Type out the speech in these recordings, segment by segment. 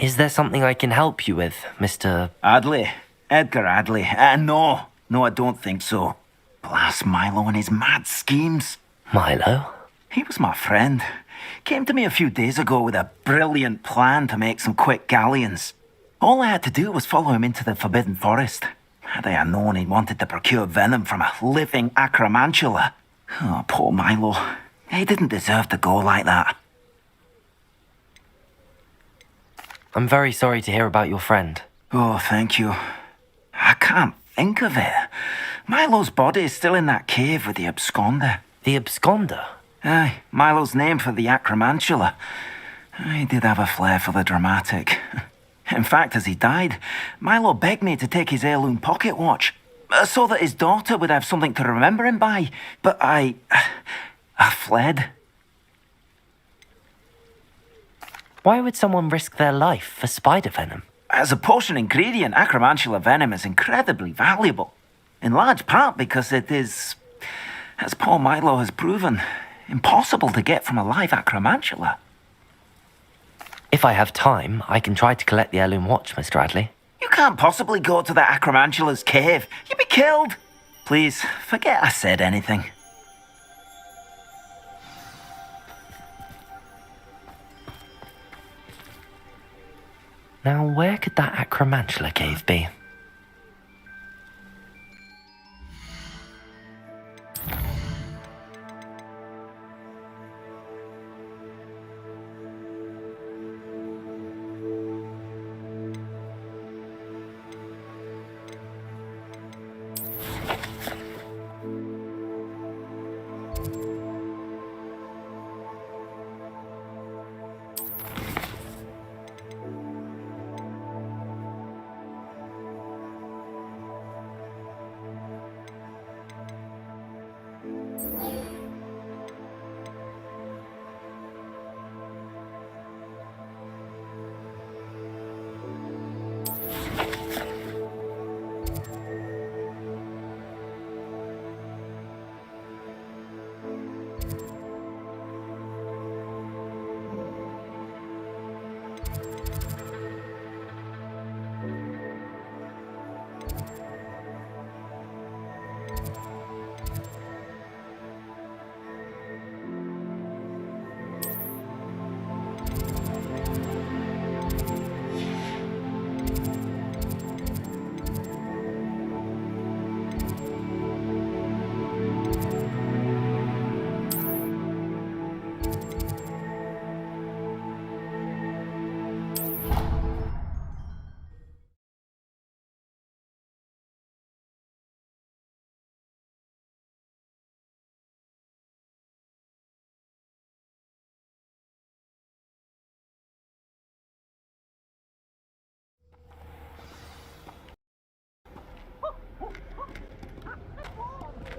Is there something I can help you with, Mr. Adley. Edgar Adley. No, I don't think so. Blast Milo and his mad schemes. Milo? He was my friend. Came to me a few days ago with a brilliant plan to make some quick galleons. All I had to do was follow him into the Forbidden Forest. Had I known he wanted to procure venom from a living acromantula. Oh, poor Milo. He didn't deserve to go like that. I'm very sorry to hear about your friend. Oh, thank you. I can't think of it. Milo's body is still in that cave with the absconder. The absconder? Aye, Milo's name for the acromantula. He did have a flair for the dramatic. In fact, as he died, Milo begged me to take his heirloom pocket watch, so that his daughter would have something to remember him by. But I fled. Why would someone risk their life for spider venom? As a potion ingredient, acromantula venom is incredibly valuable. In large part because it is, as poor Milo has proven, impossible to get from a live acromantula. If I have time, I can try to collect the heirloom watch, Mr. Adley. You can't possibly go to the acromantula's cave. You'd be killed. Please, forget I said anything. Now, where could that acromantula cave be?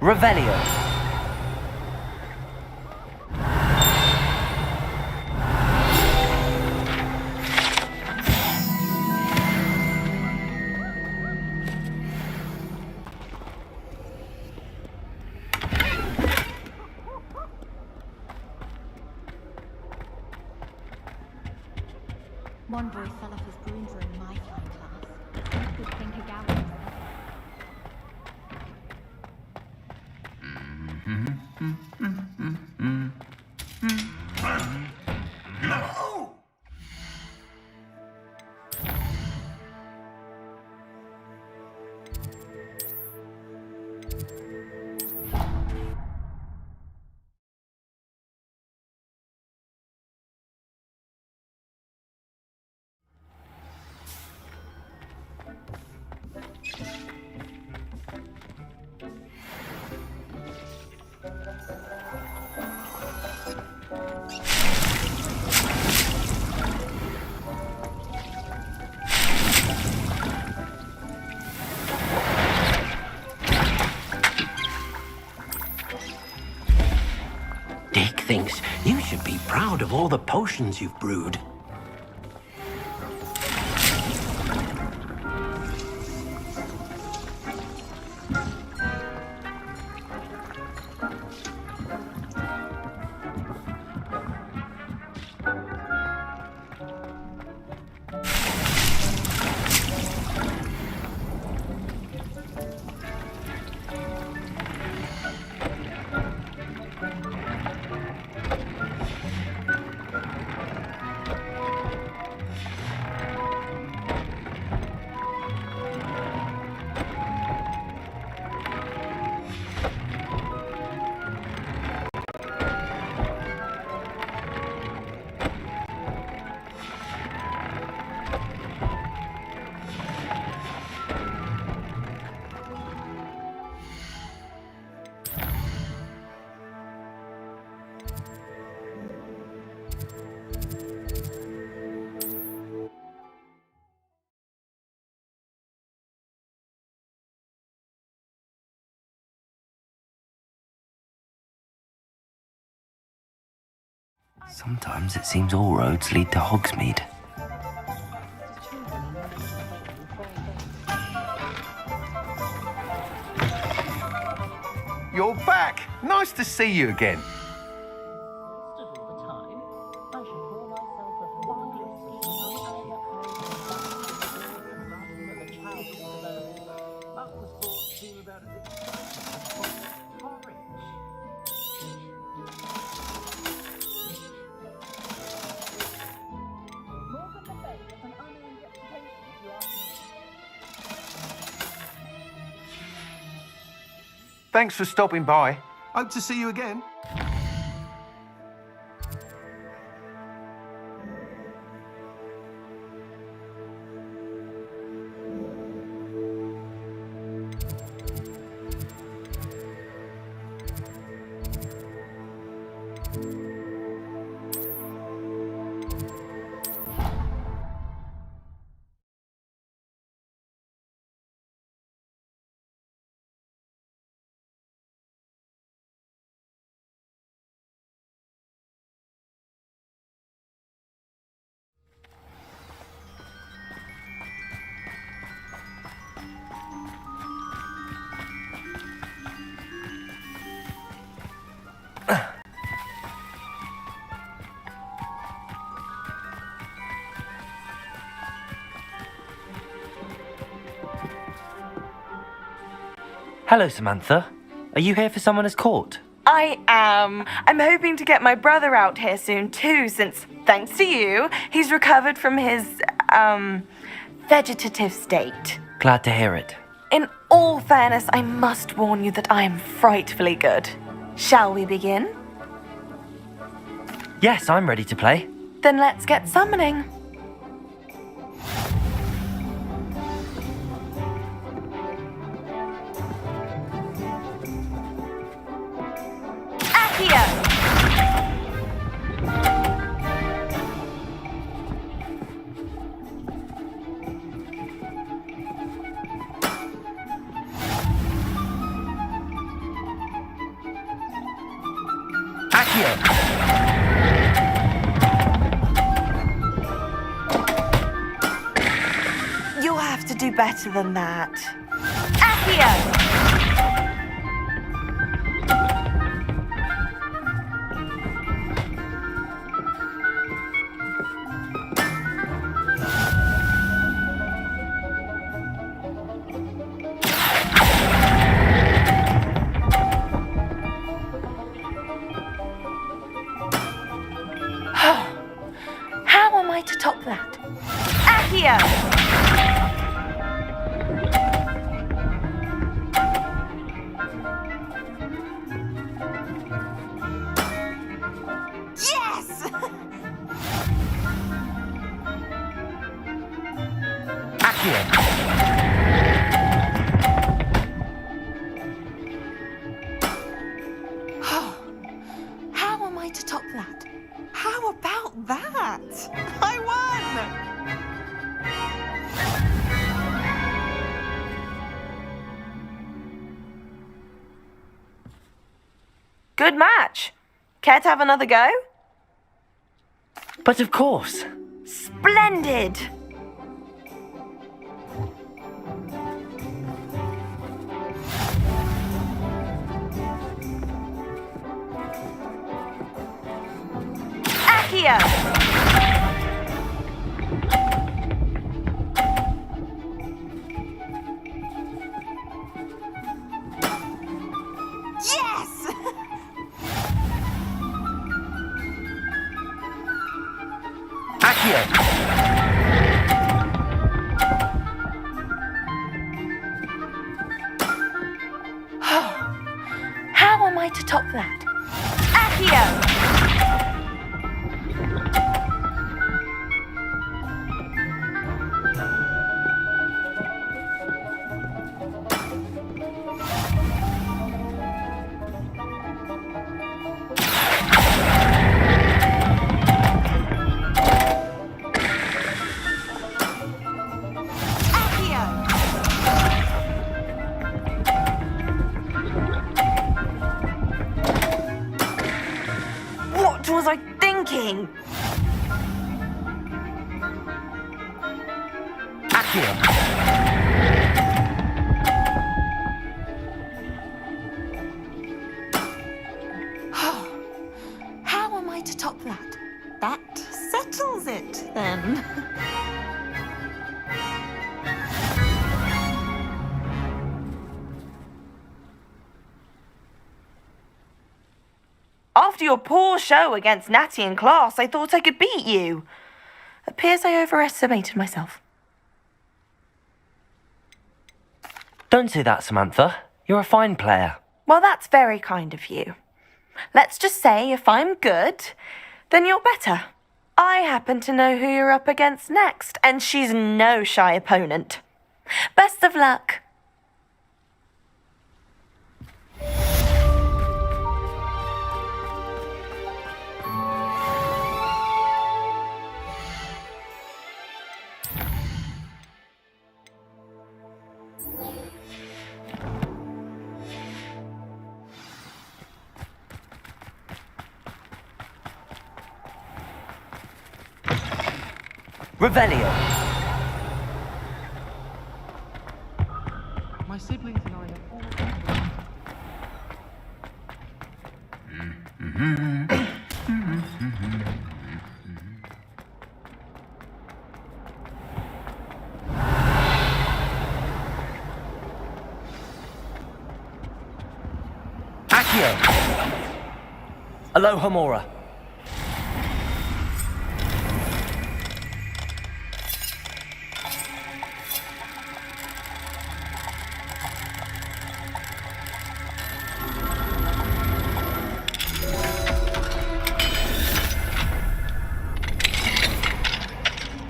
Revelio. One boy fell off his brooms in my flying class. Good thing he gathered. No! Dick thinks you should be proud of all the potions you've brewed. Sometimes it seems all roads lead to Hogsmeade. You're back! Nice to see you again. Thanks for stopping by. Hope to see you again. Hello, Samantha. Are you here for someone as court? I am. I'm hoping to get my brother out here soon too, since, thanks to you, he's recovered from his, vegetative state. Glad to hear it. In all fairness, I must warn you that I am frightfully good. Shall we begin? Yes, I'm ready to play. Then let's get summoning. Accio! Accio! You'll have to do better than that. Accio! How am I to top that? Accio! Yes! Accio! How am I to top that? How about that? I won! Good match. Care to have another go? But of course. Splendid! Accio! Yes! Accio! How am I to top that? Accio! What was I thinking? thinking? How am I to top that? That settles it, then. After your poor show against Natty in class, I thought I could beat you. Appears I overestimated myself. Don't say that, Samantha. You're a fine player. Well, that's very kind of you. Let's just say if I'm good, then you're better. I happen to know who you're up against next, and she's no shy opponent. Best of luck. Revelio. My siblings and I are all... Accio. Aloha Mora.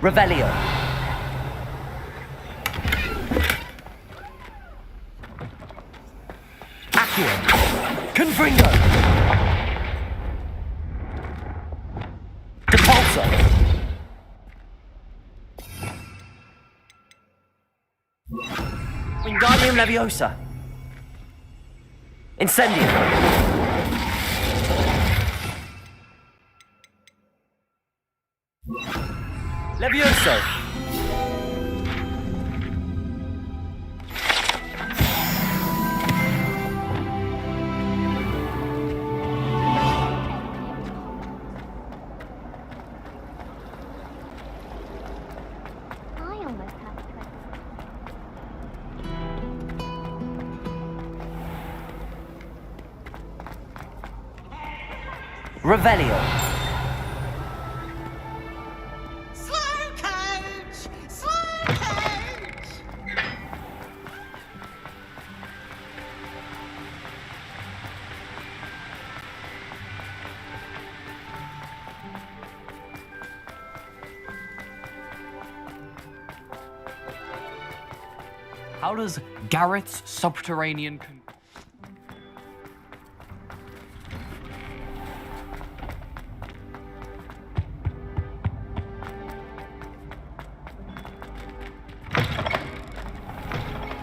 Revelio. Accio. Confringo. Depulso. Wingardium Leviosa. Incendio. Levioso. I almost had it. Revelio. How does Garrett's subterranean...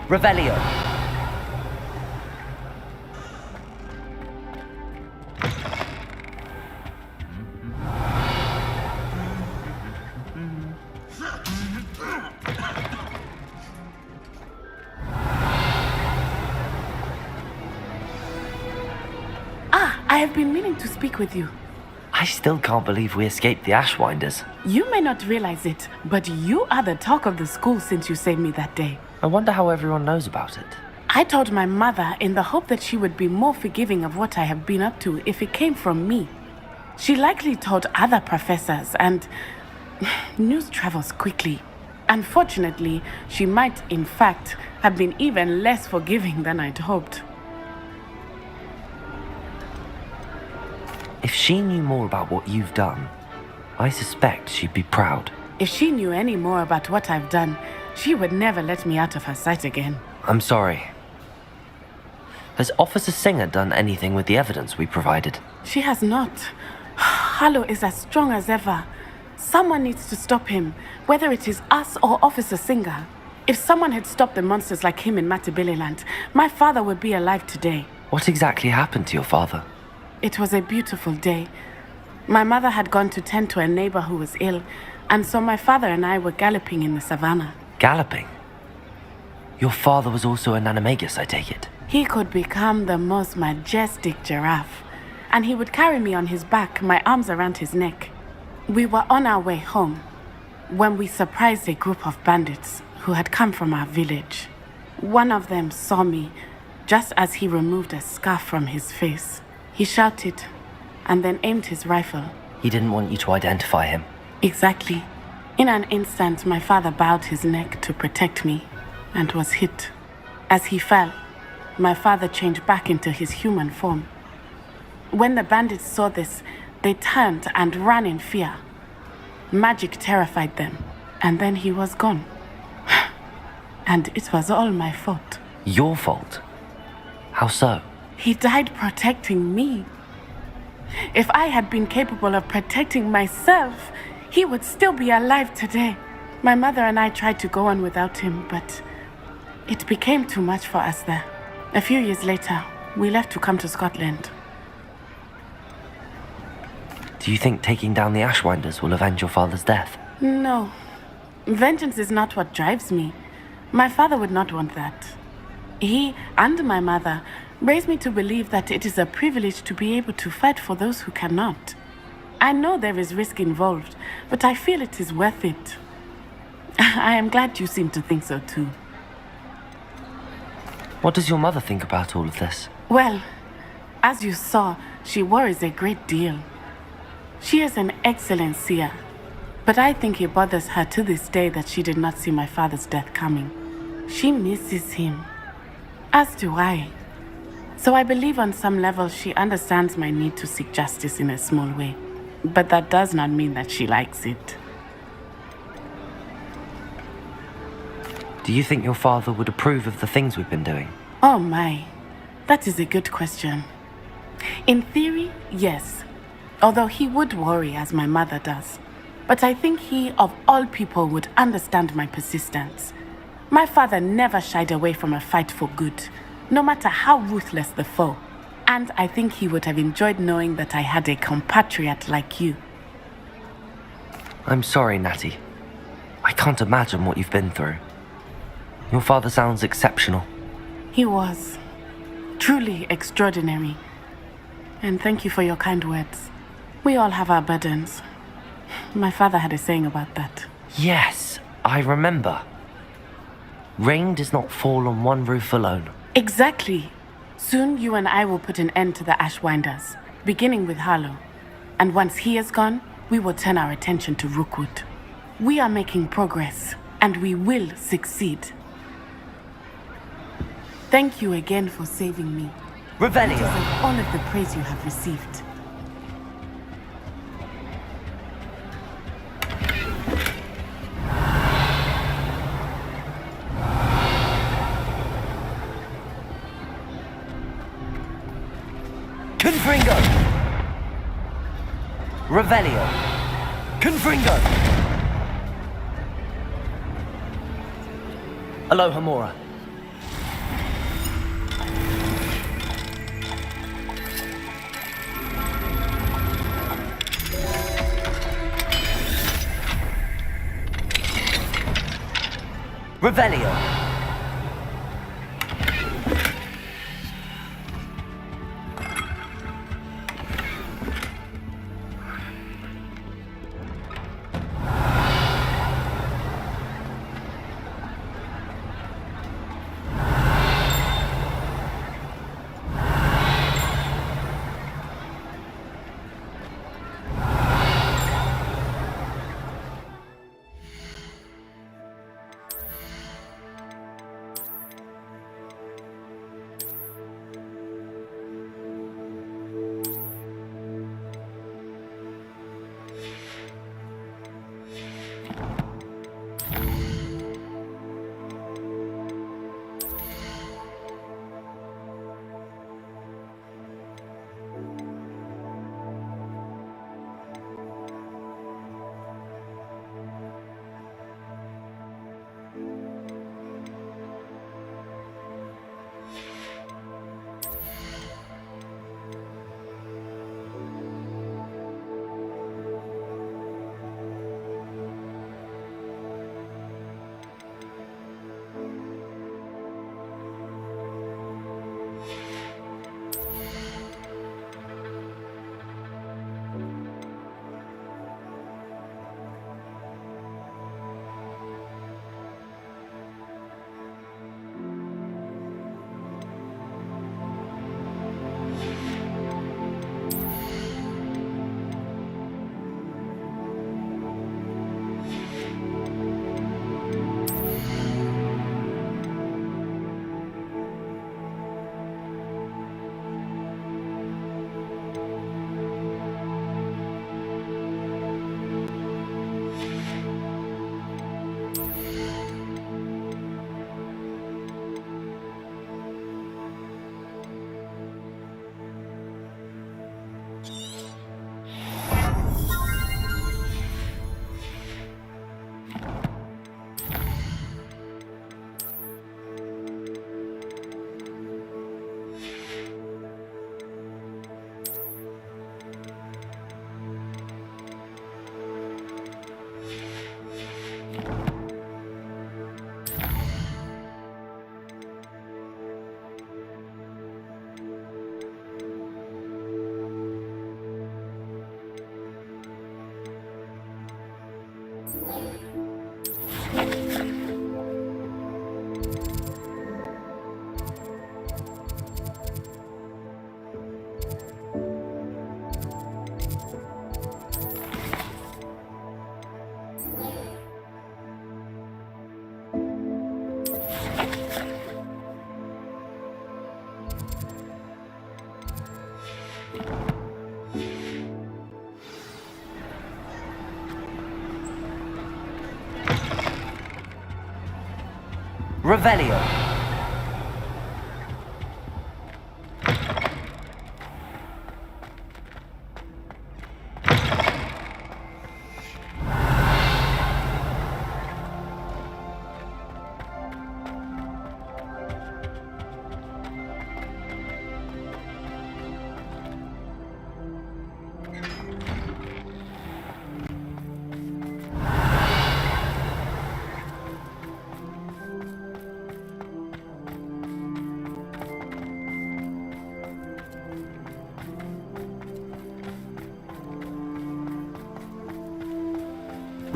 Revelio. I have been meaning to speak with you. I still can't believe we escaped the Ashwinders. You may not realize it, but you are the talk of the school since you saved me that day. I wonder how everyone knows about it. I told my mother in the hope that she would be more forgiving of what I have been up to if it came from me. She likely told other professors, and news travels quickly. Unfortunately, she might, in fact, have been even less forgiving than I'd hoped. If she knew more about what you've done, I suspect she'd be proud. If she knew any more about what I've done, she would never let me out of her sight again. I'm sorry. Has Officer Singer done anything with the evidence we provided? She has not. Harlow is as strong as ever. Someone needs to stop him, whether it is us or Officer Singer. If someone had stopped the monsters like him in Matabeleland, my father would be alive today. What exactly happened to your father? It was a beautiful day. My mother had gone to tend to a neighbor who was ill, and so my father and I were galloping in the savannah. Galloping? Your father was also an animagus, I take it. He could become the most majestic giraffe, and he would carry me on his back, my arms around his neck. We were on our way home when we surprised a group of bandits who had come from our village. One of them saw me just as he removed a scarf from his face. He shouted and then aimed his rifle. He didn't want you to identify him. Exactly. In an instant, my father bowed his neck to protect me and was hit. As he fell, my father changed back into his human form. When the bandits saw this, they turned and ran in fear. Magic terrified them, and then he was gone. And it was all my fault. Your fault? How so? He died protecting me. If I had been capable of protecting myself, he would still be alive today. My mother and I tried to go on without him, but it became too much for us there. A few years later, we left to come to Scotland. Do you think taking down the Ashwinders will avenge your father's death? No. Vengeance is not what drives me. My father would not want that. He and my mother raised me to believe that it is a privilege to be able to fight for those who cannot. I know there is risk involved, but I feel it is worth it. I am glad you seem to think so too. What does your mother think about all of this? Well, as you saw, she worries a great deal. She is an excellent seer, but I think it bothers her to this day that she did not see my father's death coming. She misses him, as do I. So I believe on some level she understands my need to seek justice in a small way, but that does not mean that she likes it. Do you think your father would approve of the things we've been doing? Oh my, that is a good question. In theory, yes. Although he would worry as my mother does. But I think he, of all people, would understand my persistence. My father never shied away from a fight for good, no matter how ruthless the foe. And I think he would have enjoyed knowing that I had a compatriot like you. I'm sorry, Natty. I can't imagine what you've been through. Your father sounds exceptional. He was. Truly extraordinary. And thank you for your kind words. We all have our burdens. My father had a saying about that. Yes, I remember. Rain does not fall on one roof alone. Exactly. Soon you and I will put an end to the Ashwinders, beginning with Harlow. And once he is gone, we will turn our attention to Rookwood. We are making progress, and we will succeed. Thank you again for saving me. Revelio! You deserve all of the praise you have received. Confringo! Revelio! Confringo! Aloha Mora. Revelio! Revelio.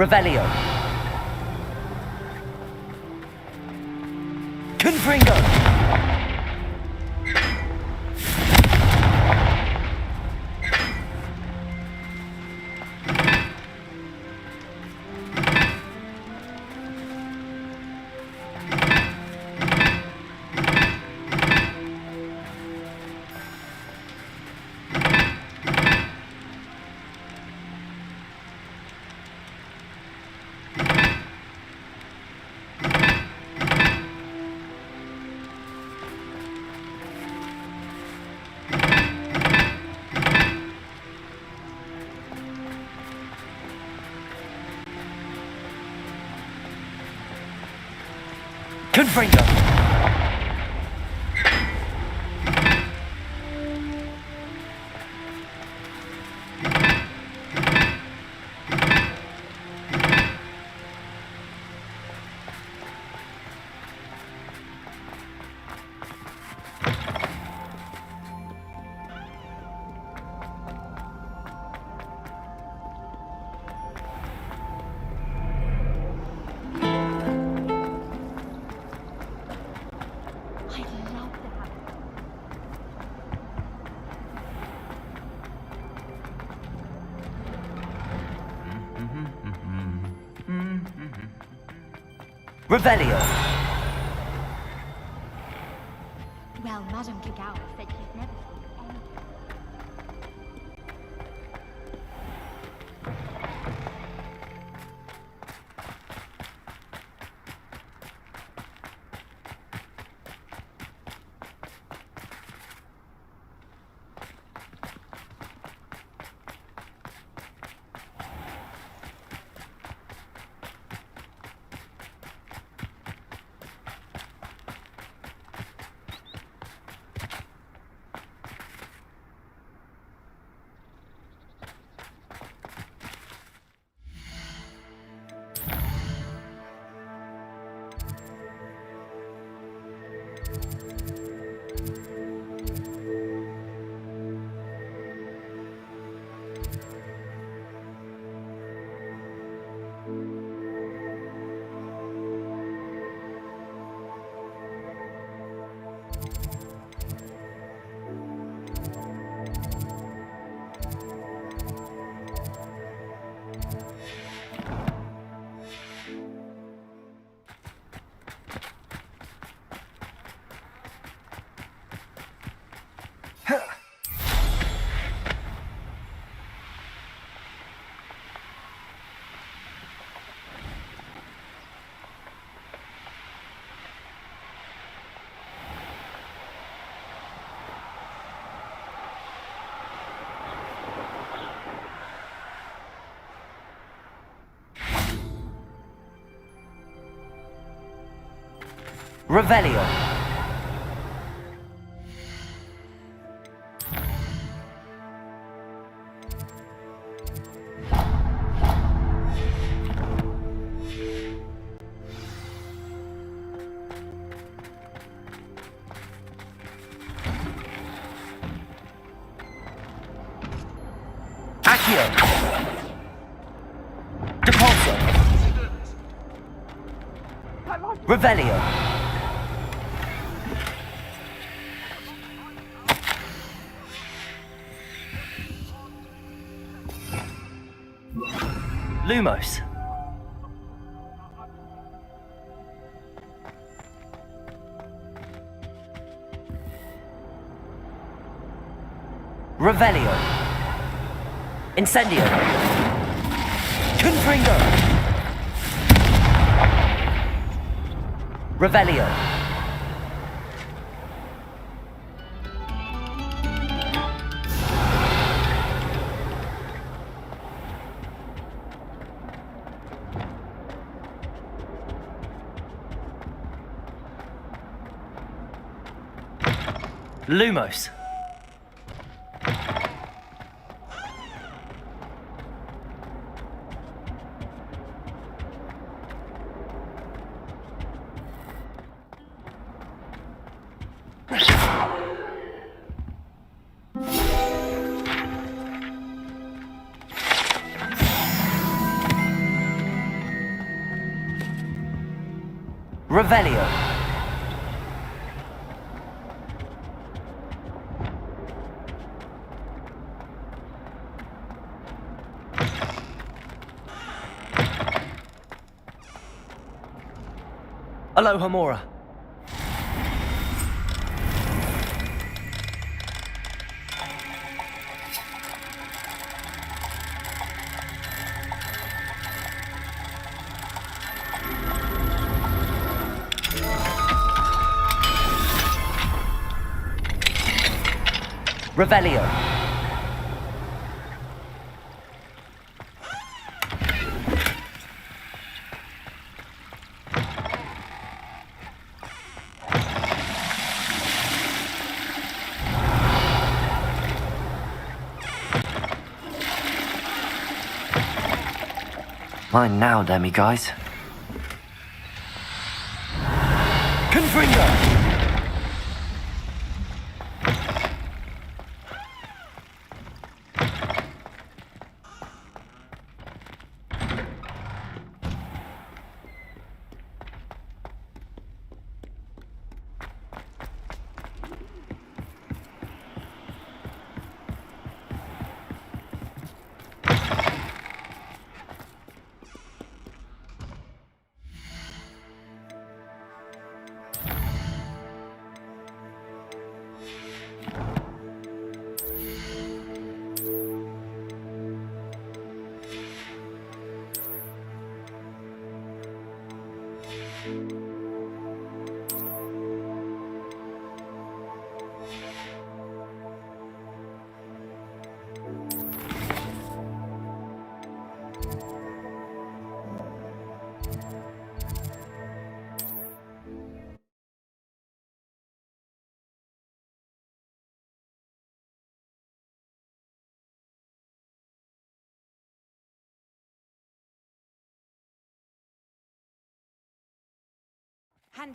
Revelio. Confringo. Confringo. Revelio. Well, Madame Kagawa said she's never seen anything. Revelio. Accio. Depulso. Revelio. Lumos. Revelio. Incendio. Confringo. Revelio. Lumos. Revelio. Aloha Mora. Revelio. Mine now, demi-guys. Confringo!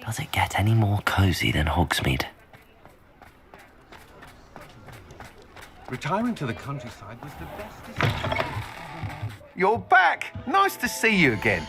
Does it get any more cozy than Hogsmeade? Retiring to the countryside was the best decision I've ever made. You're back! Nice to see you again.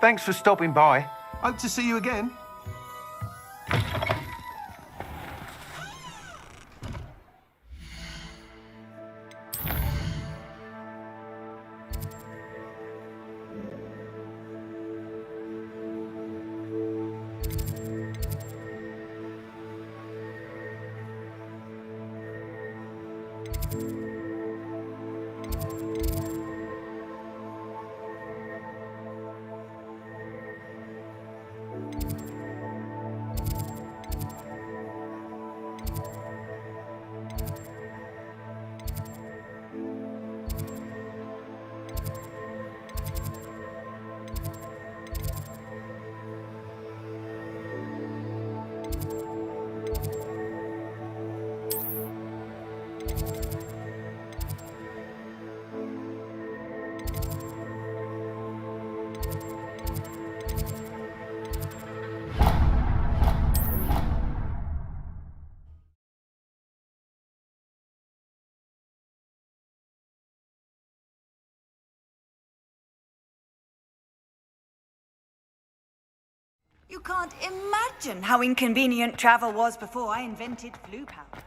Thanks for stopping by. Hope to see you again. You can't imagine how inconvenient travel was before I invented flu powder.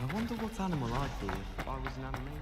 I wonder what animal I'd be if I was an animal.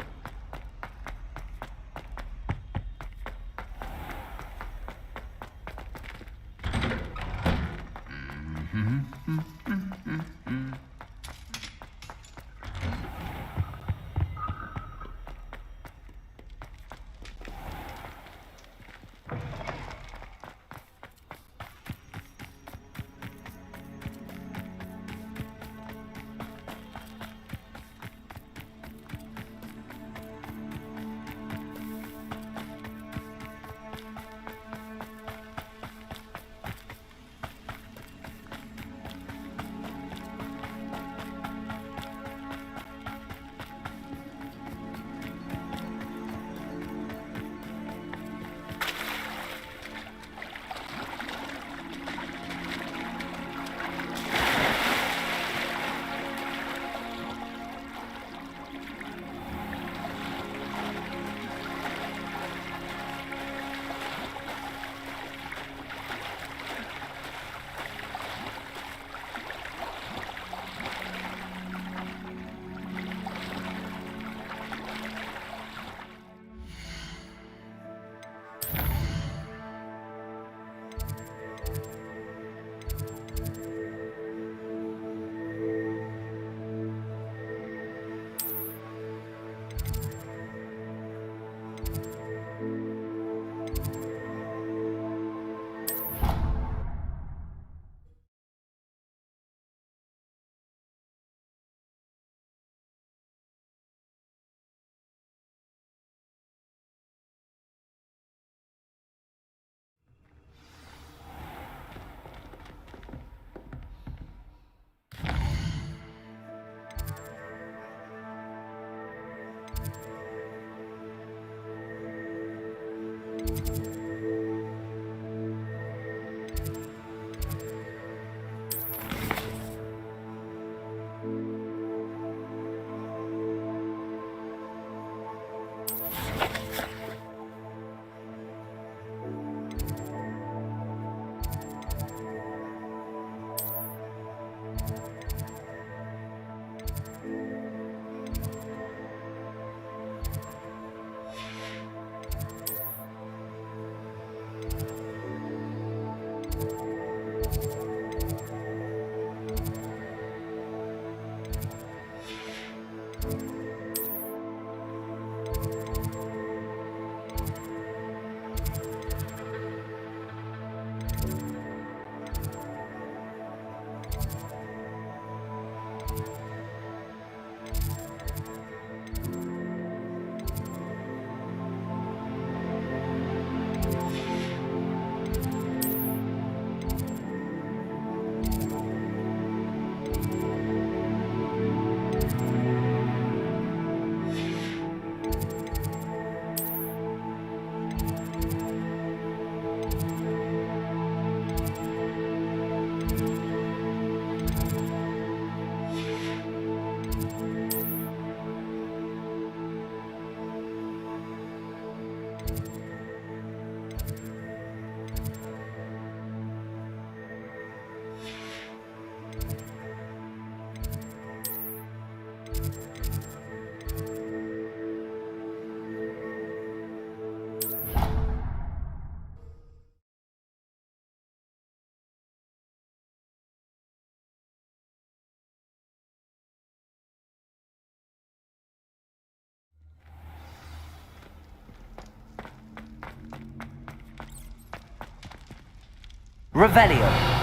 Revelio.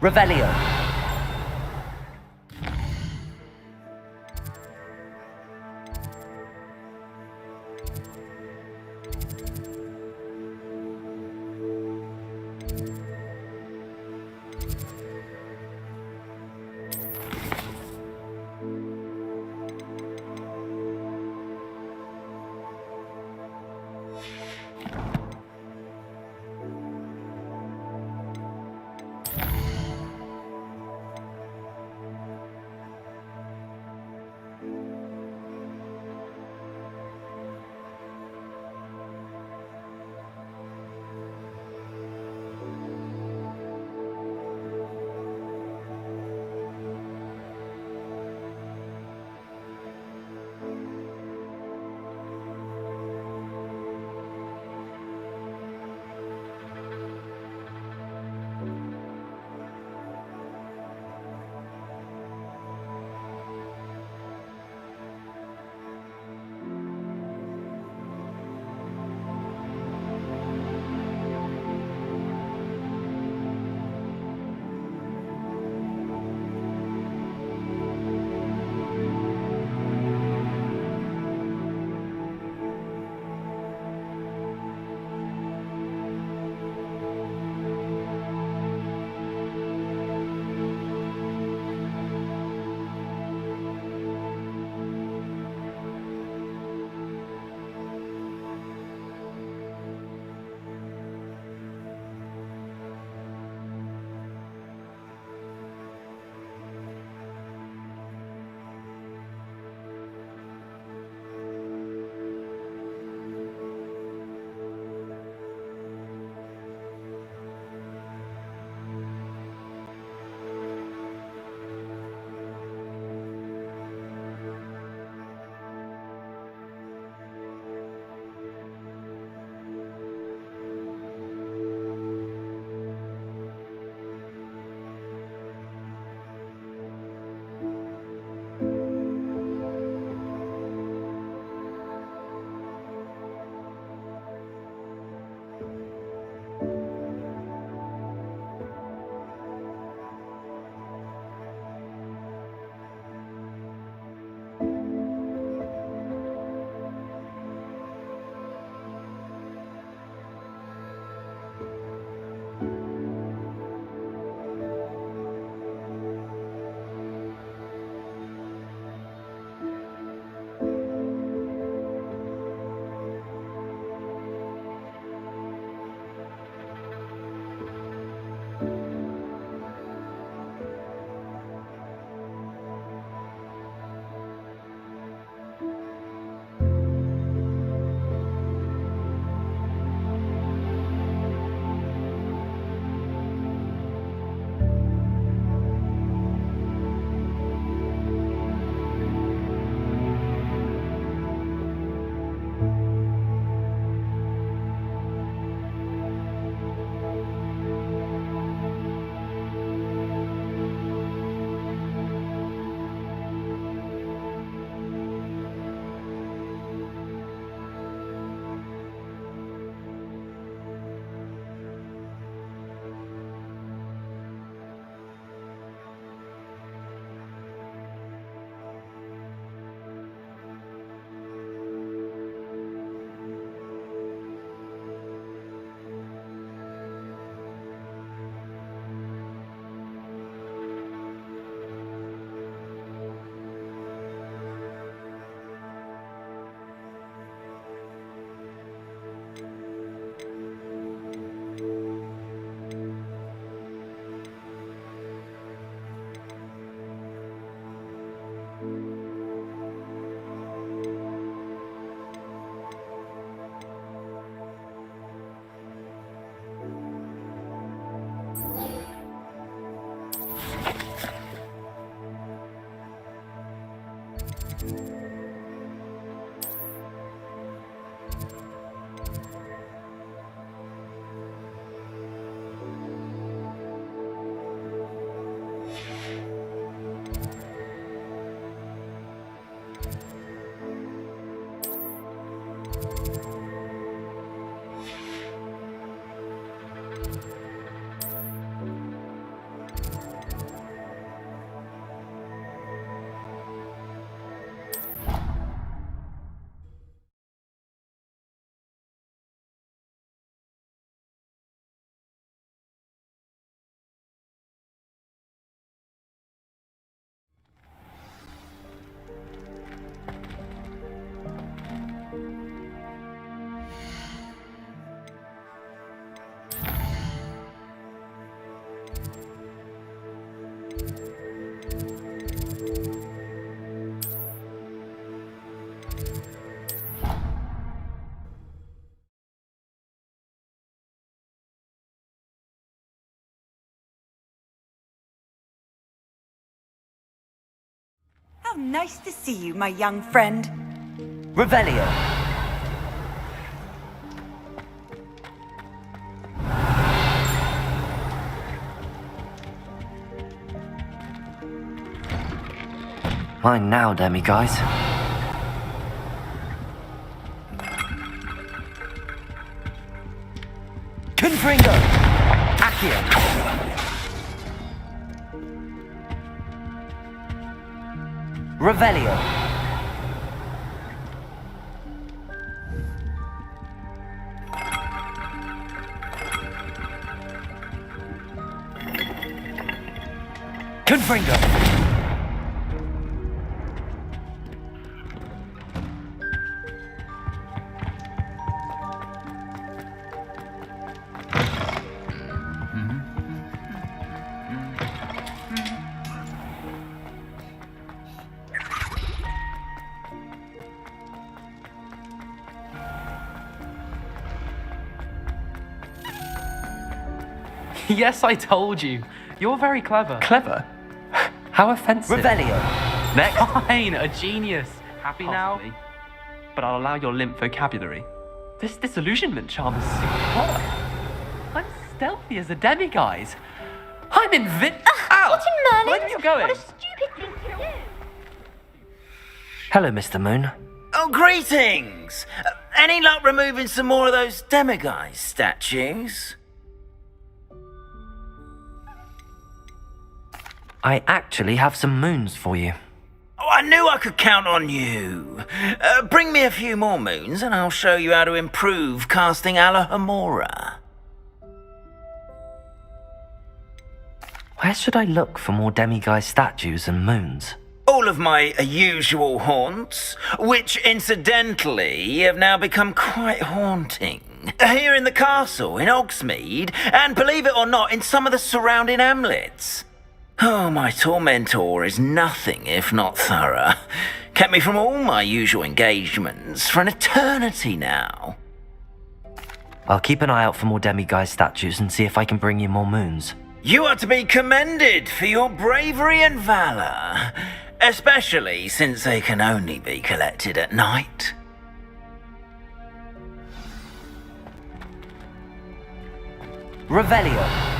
Revelio. nice to see you, my young friend. Revelio. Mine now, demi-guys. Confringo! Accio! Revelio! Confringo! Yes, I told you. You're very clever. Clever? How offensive. Revelio! Next. Fine, a genius. Happy now? Possibly. But I'll allow your limp vocabulary. This disillusionment charm is superb. I'm stealthy as a demiguise. I'm Ow! What in Merlin? Where are you going? What a stupid thing to do! Hello, Mr. Moon. Oh, greetings! Any luck removing some more of those demiguise statues? I actually have some moons for you. Oh, I knew I could count on you. Bring me a few more moons and I'll show you how to improve casting Alohomora. Where should I look for more demiguise statues and moons? All of my usual haunts, which incidentally have now become quite haunting. Here in the castle, in Hogsmeade, and believe it or not, in some of the surrounding hamlets. Oh, my tormentor is nothing if not thorough. Kept me from all my usual engagements for an eternity now. I'll keep an eye out for more demiguise statues and see if I can bring you more moons. You are to be commended for your bravery and valor, especially since they can only be collected at night. Revelio!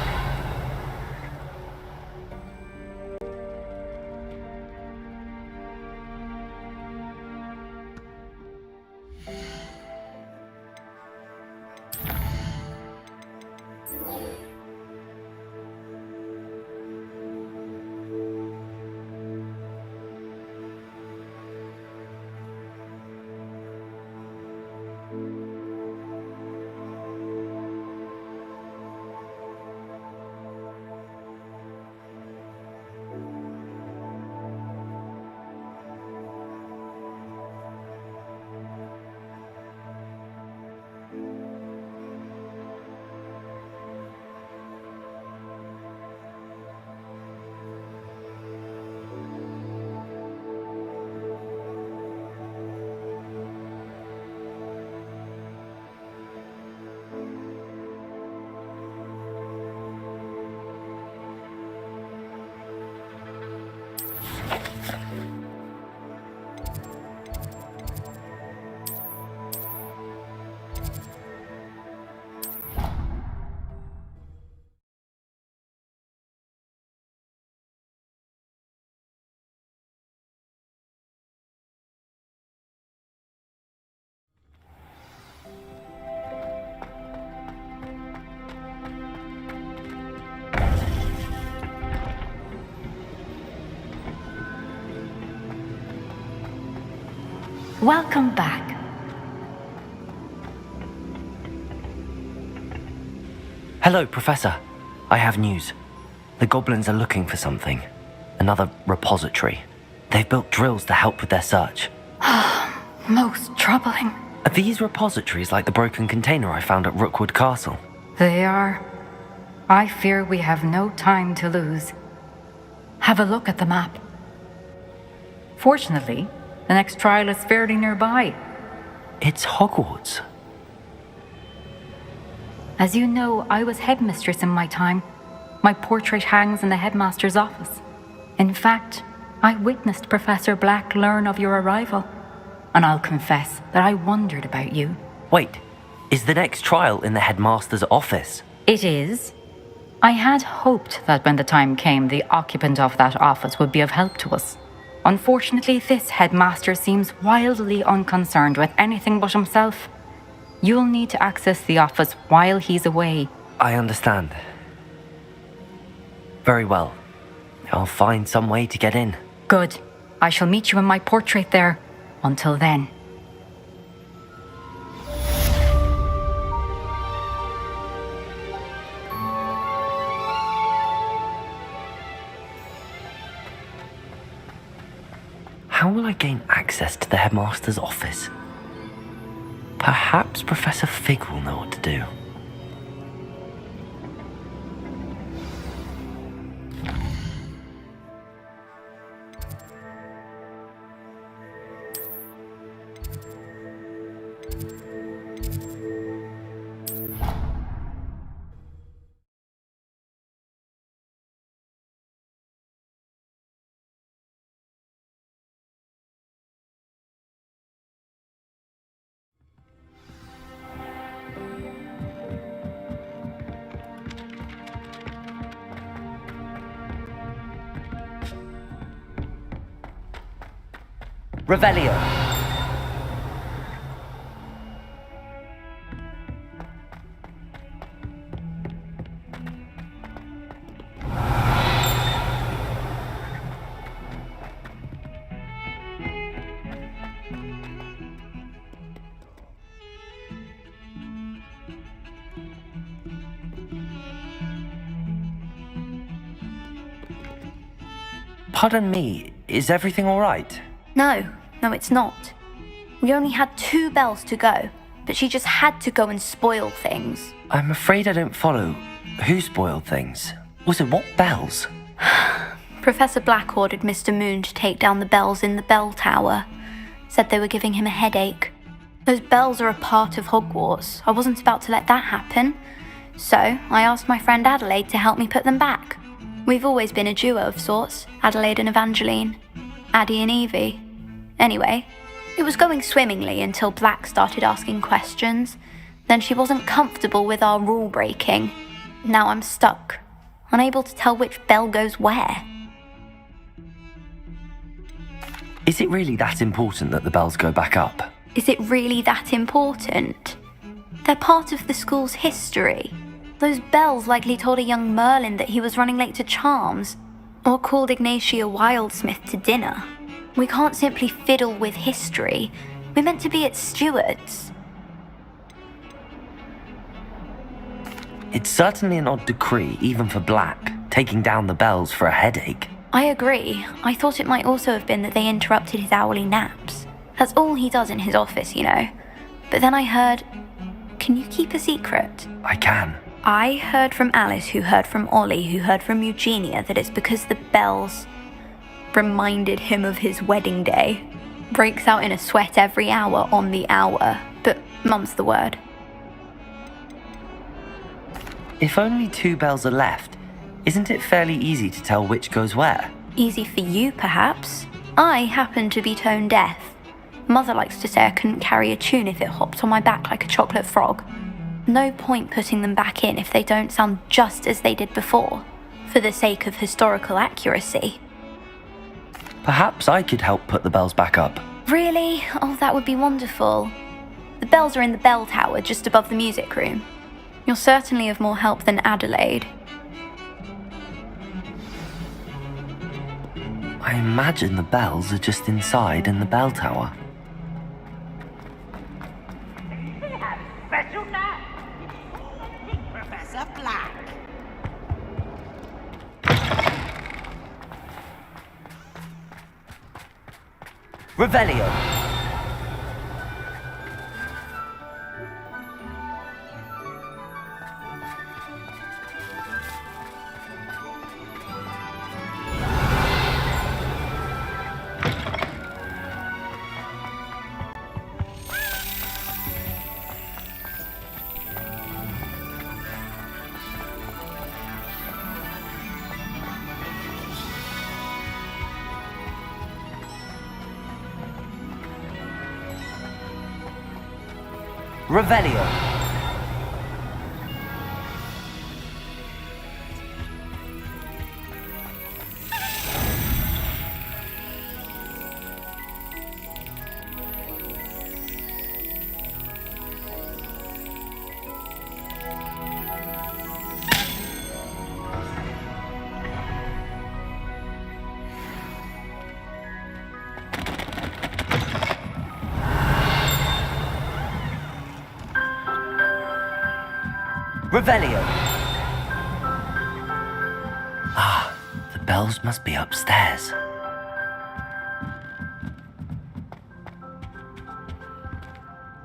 Welcome back. Hello, Professor. I have news. The goblins are looking for something. Another repository. They've built drills to help with their search. Most troubling. Are these repositories like the broken container I found at Rookwood Castle? They are. I fear we have no time to lose. Have a look at the map. Fortunately, the next trial is fairly nearby. It's Hogwarts. As you know, I was headmistress in my time. My portrait hangs in the headmaster's office. In fact, I witnessed Professor Black learn of your arrival, and I'll confess that I wondered about you. Wait, is the next trial in the headmaster's office? It is. I had hoped that when the time came, the occupant of that office would be of help to us. Unfortunately, this headmaster seems wildly unconcerned with anything but himself. You'll need to access the office while he's away. I understand. Very well. I'll find some way to get in. Good. I shall meet you in my portrait there. Until then. How will I gain access to the headmaster's office? Perhaps Professor Fig will know what to do. Revelio. Pardon me, is everything all right? No, it's not. We only had 2 bells to go, but she just had to go and spoil things. I'm afraid I don't follow. Who spoiled things? Was it what bells? Professor Black ordered Mr. Moon to take down the bells in the bell tower. Said they were giving him a headache. Those bells are a part of Hogwarts. I wasn't about to let that happen. So I asked my friend Adelaide to help me put them back. We've always been a duo of sorts, Adelaide and Evangeline. Addie and Evie. Anyway, it was going swimmingly until Black started asking questions. Then she wasn't comfortable with our rule breaking. Now I'm stuck, unable to tell which bell goes where. Is it really that important that the bells go back up? Is it really that important? They're part of the school's history. Those bells likely told a young Merlin that he was running late to Charms, or called Ignatia Wildsmith to dinner. We can't simply fiddle with history. We're meant to be its stewards. It's certainly an odd decree, even for Black, taking down the bells for a headache. I agree. I thought it might also have been that they interrupted his hourly naps. That's all he does in his office, you know. But then I heard... Can you keep a secret? I can. I heard from Alice, who heard from Ollie, who heard from Eugenia, that it's because the bells reminded him of his wedding day. Breaks out in a sweat every hour on the hour, but mum's the word. If only 2 bells are left, isn't it fairly easy to tell which goes where? Easy for you, perhaps. I happen to be tone deaf. Mother likes to say I couldn't carry a tune if it hopped on my back like a chocolate frog. No point putting them back in if they don't sound just as they did before, for the sake of historical accuracy. Perhaps I could help put the bells back up. Really? Oh, that would be wonderful. The bells are in the bell tower just above the music room. You're certainly of more help than Adelaide. I imagine the bells are just inside in the bell tower. Special night. Professor Black. Revelio. Revelio. Revelio. Ah, the bells must be upstairs.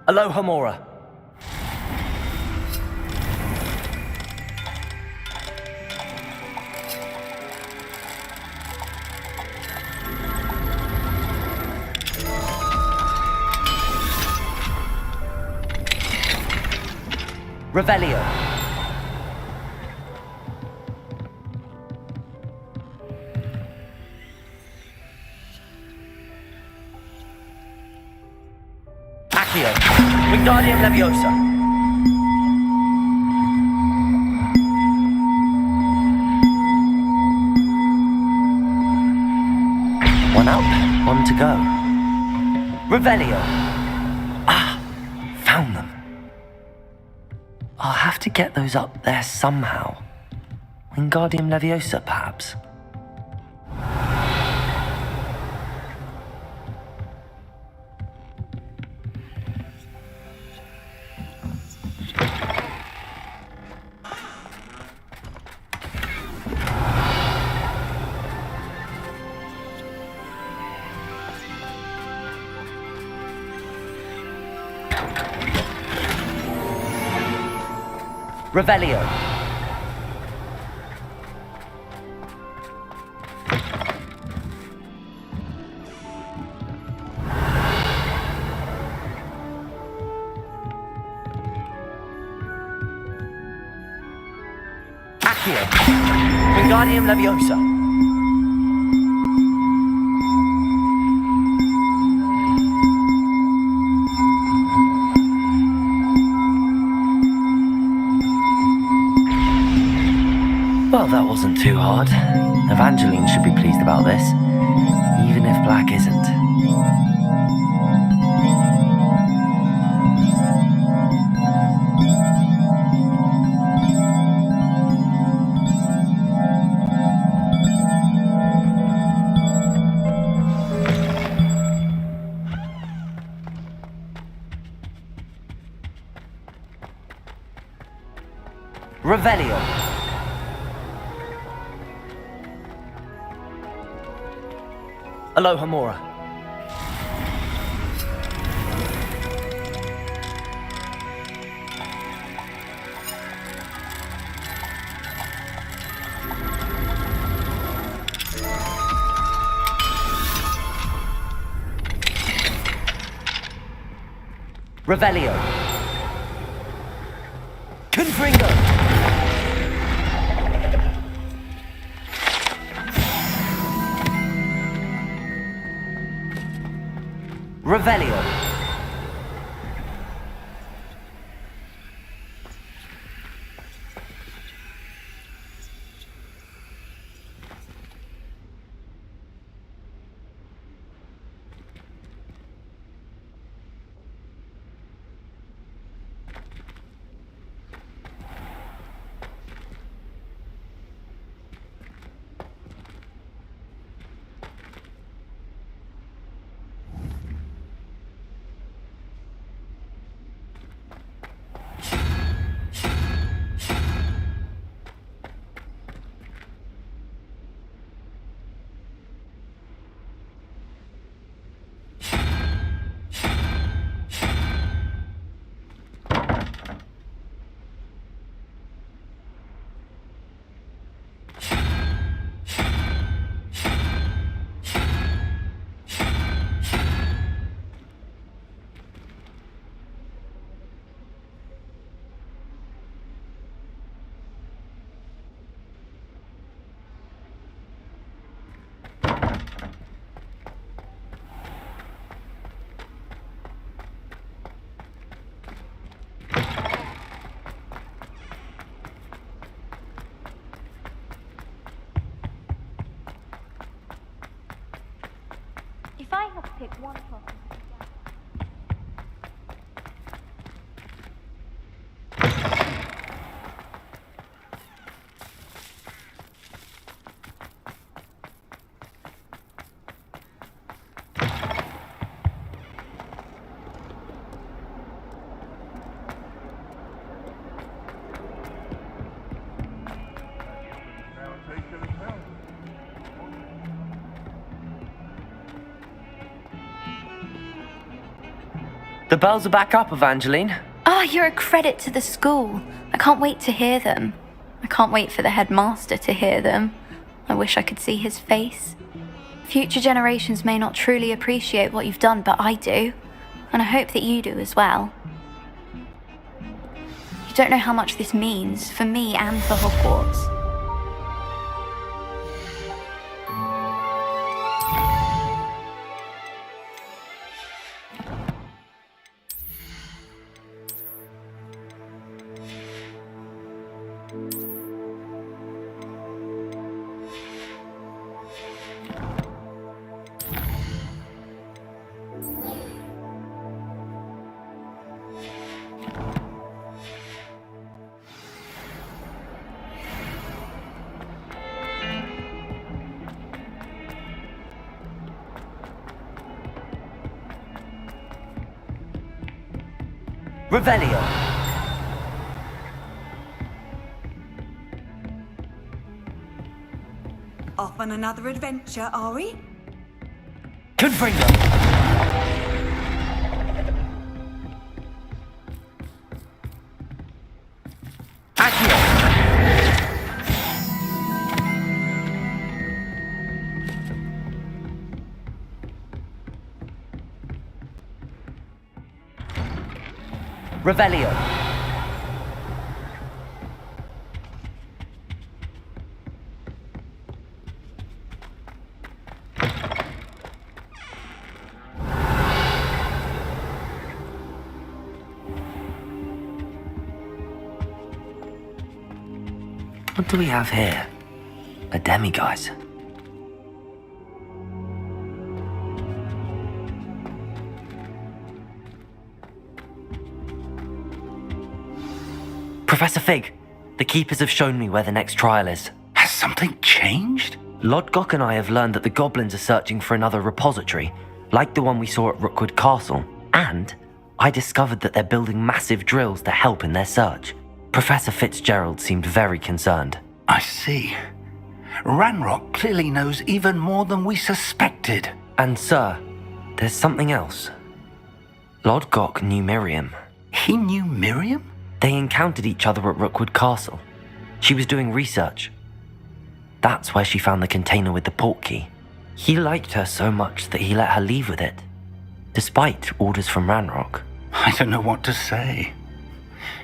Aloha Mora. Revelio. Accio. Wingardium Leviosa. One up, one to go. Revelio. Ah, found them. I'll have to get those up there somehow. Wingardium Leviosa, perhaps. Revelio. Accio. Wingardium Leviosa. Well, that wasn't too hard. Evangeline should be pleased about this, even if Black isn't. Revelio. Aloha Mora. Revelio. Confringo. Revelio. pick one pocket. The bells are back up, Evangeline. Oh, you're a credit to the school. I can't wait to hear them. I can't wait for the headmaster to hear them. I wish I could see his face. Future generations may not truly appreciate what you've done, but I do. And I hope that you do as well. You don't know how much this means for me and for Hogwarts. Revelio. Off on another adventure, are we? Gryffindor. Accio. Revelio. What do we have here? A demiguise. Professor Fig, the Keepers have shown me where the next trial is. Has something changed? Lodgok and I have learned that the goblins are searching for another repository, like the one we saw at Rookwood Castle. And I discovered that they're building massive drills to help in their search. Professor Fitzgerald seemed very concerned. I see. Ranrock clearly knows even more than we suspected. And sir, there's something else. Lodgok knew Miriam. He knew Miriam? They encountered each other at Rookwood Castle. She was doing research. That's where she found the container with the portkey. He liked her so much that he let her leave with it, despite orders from Ranrock. I don't know what to say.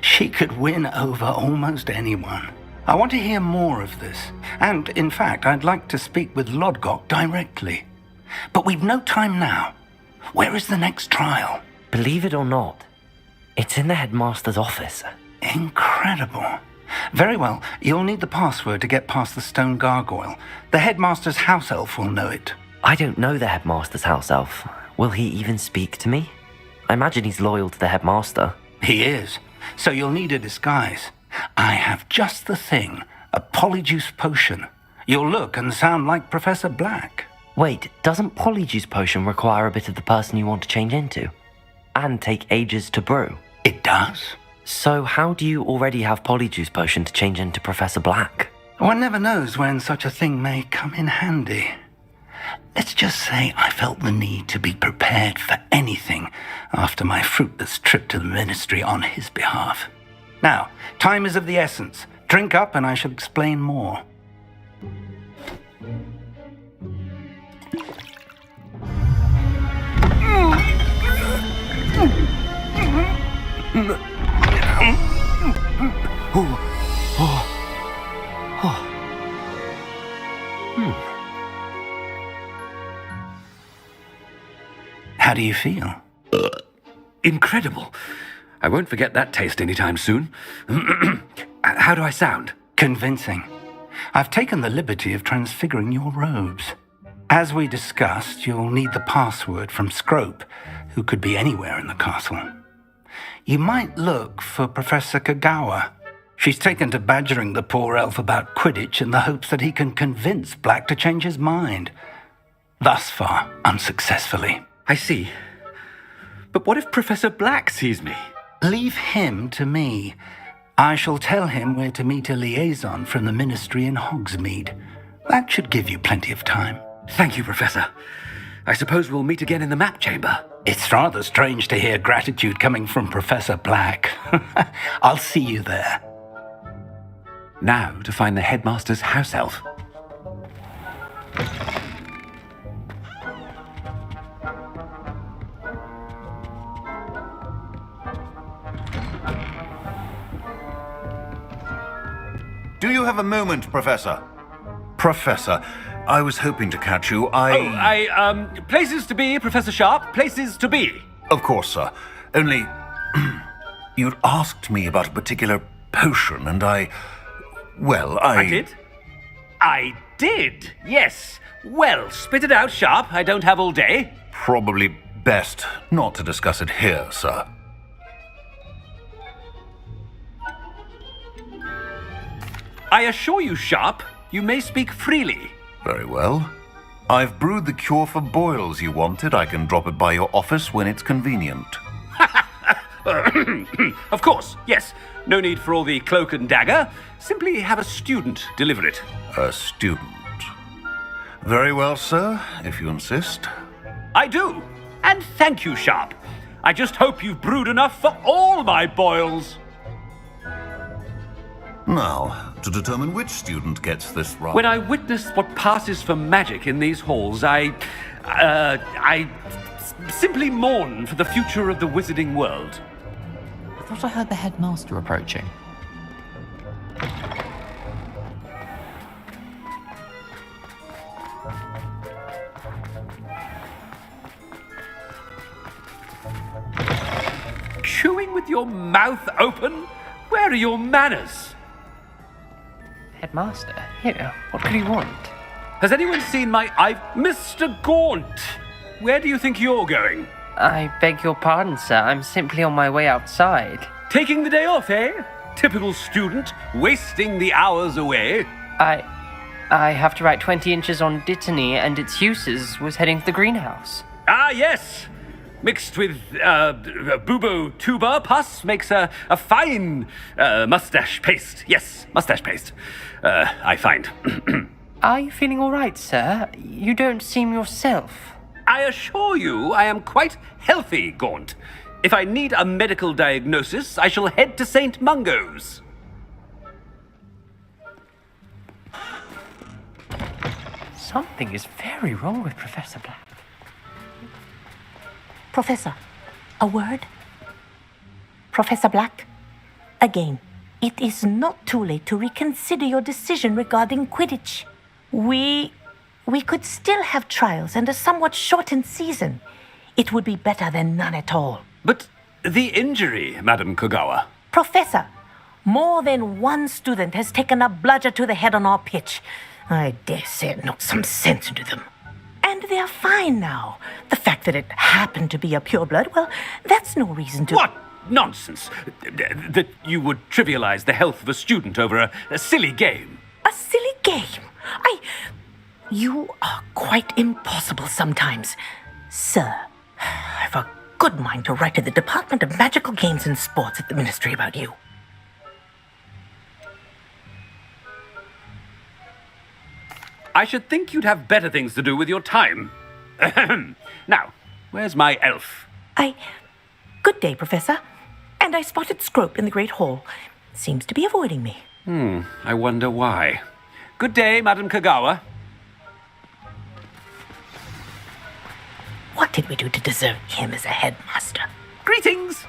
She could win over almost anyone. I want to hear more of this. And, in fact, I'd like to speak with Lodgok directly. But we've no time now. Where is the next trial? Believe it or not, it's in the headmaster's office. Incredible. Very well, you'll need the password to get past the stone gargoyle. The headmaster's house elf will know it. I don't know the headmaster's house elf. Will he even speak to me? I imagine he's loyal to the headmaster. He is. So you'll need a disguise. I have just the thing. A polyjuice potion. You'll look and sound like Professor Black. Wait, doesn't polyjuice potion require a bit of the person you want to change into? And take ages to brew? It does. So how do you already have polyjuice potion to change into Professor Black? One never knows when such a thing may come in handy. Let's just say I felt the need to be prepared for anything after my fruitless trip to the ministry on his behalf. Now, time is of the essence. Drink up and I shall explain more. How do you feel? Incredible. I won't forget that taste anytime soon. How do I sound? Convincing. I've taken the liberty of transfiguring your robes. As we discussed, you'll need the password from Scrope, who could be anywhere in the castle. You might look for Professor Kagawa. She's taken to badgering the poor elf about Quidditch in the hopes that he can convince Black to change his mind. Thus far, unsuccessfully. I see. But what if Professor Black sees me? Leave him to me. I shall tell him where to meet a liaison from the Ministry in Hogsmeade. That should give you plenty of time. Thank you, Professor. I suppose we'll meet again in the map chamber. It's rather strange to hear gratitude coming from Professor Black. I'll see you there. Now to find the headmaster's house elf. Do you have a moment, Professor? Professor, I was hoping to catch you. Places to be, Professor Sharp. Places to be. Of course, sir. Only, you'd asked me about a particular potion, and I did? I did, yes. Well, spit it out, Sharp. I don't have all day. Probably best not to discuss it here, sir. I assure you, Sharp, you may speak freely. Very well. I've brewed the cure for boils you wanted. I can drop it by your office when it's convenient. Of course, yes. No need for all the cloak and dagger. Simply have a student deliver it. A student? Very well, sir, if you insist. I do. And thank you, Sharp. I just hope you've brewed enough for all my boils. Now, to determine which student gets this right. When I witness what passes for magic in these halls, I simply mourn for the future of the wizarding world. I thought I heard the headmaster approaching. Chewing with your mouth open? Where are your manners? Headmaster? Here, what could he want? Has anyone seen Mr. Gaunt! Where do you think you're going? I beg your pardon, sir. I'm simply on my way outside. Taking the day off, eh? Typical student, wasting the hours away. I have to write 20 inches on Dittany and its uses. Was heading to the greenhouse. Ah, yes! Mixed with bubo tuber pus makes a fine mustache paste. Yes, mustache paste. I find. Are you feeling all right, sir? You don't seem yourself. I assure you I am quite healthy, Gaunt. If I need a medical diagnosis, I shall head to St. Mungo's. Something is very wrong with Professor Black. Professor, a word? Professor Black, again, it is not too late to reconsider your decision regarding Quidditch. We could still have trials and a somewhat shortened season. It would be better than none at all. But the injury, Madam Kagawa. Professor, more than one student has taken a bludger to the head on our pitch. I dare say it knocked some sense into them. And they're fine now. The fact that it happened to be a pureblood, well, that's no reason to... What nonsense! That you would trivialize the health of a student over a silly game. A silly game? You are quite impossible sometimes. Sir, I've a good mind to write to the Department of Magical Games and Sports at the Ministry about you. I should think you'd have better things to do with your time. Now, where's my elf? Good day, Professor. And I spotted Scrope in the Great Hall. Seems to be avoiding me. I wonder why. Good day, Madam Kagawa. What did we do to deserve him as a headmaster? Greetings!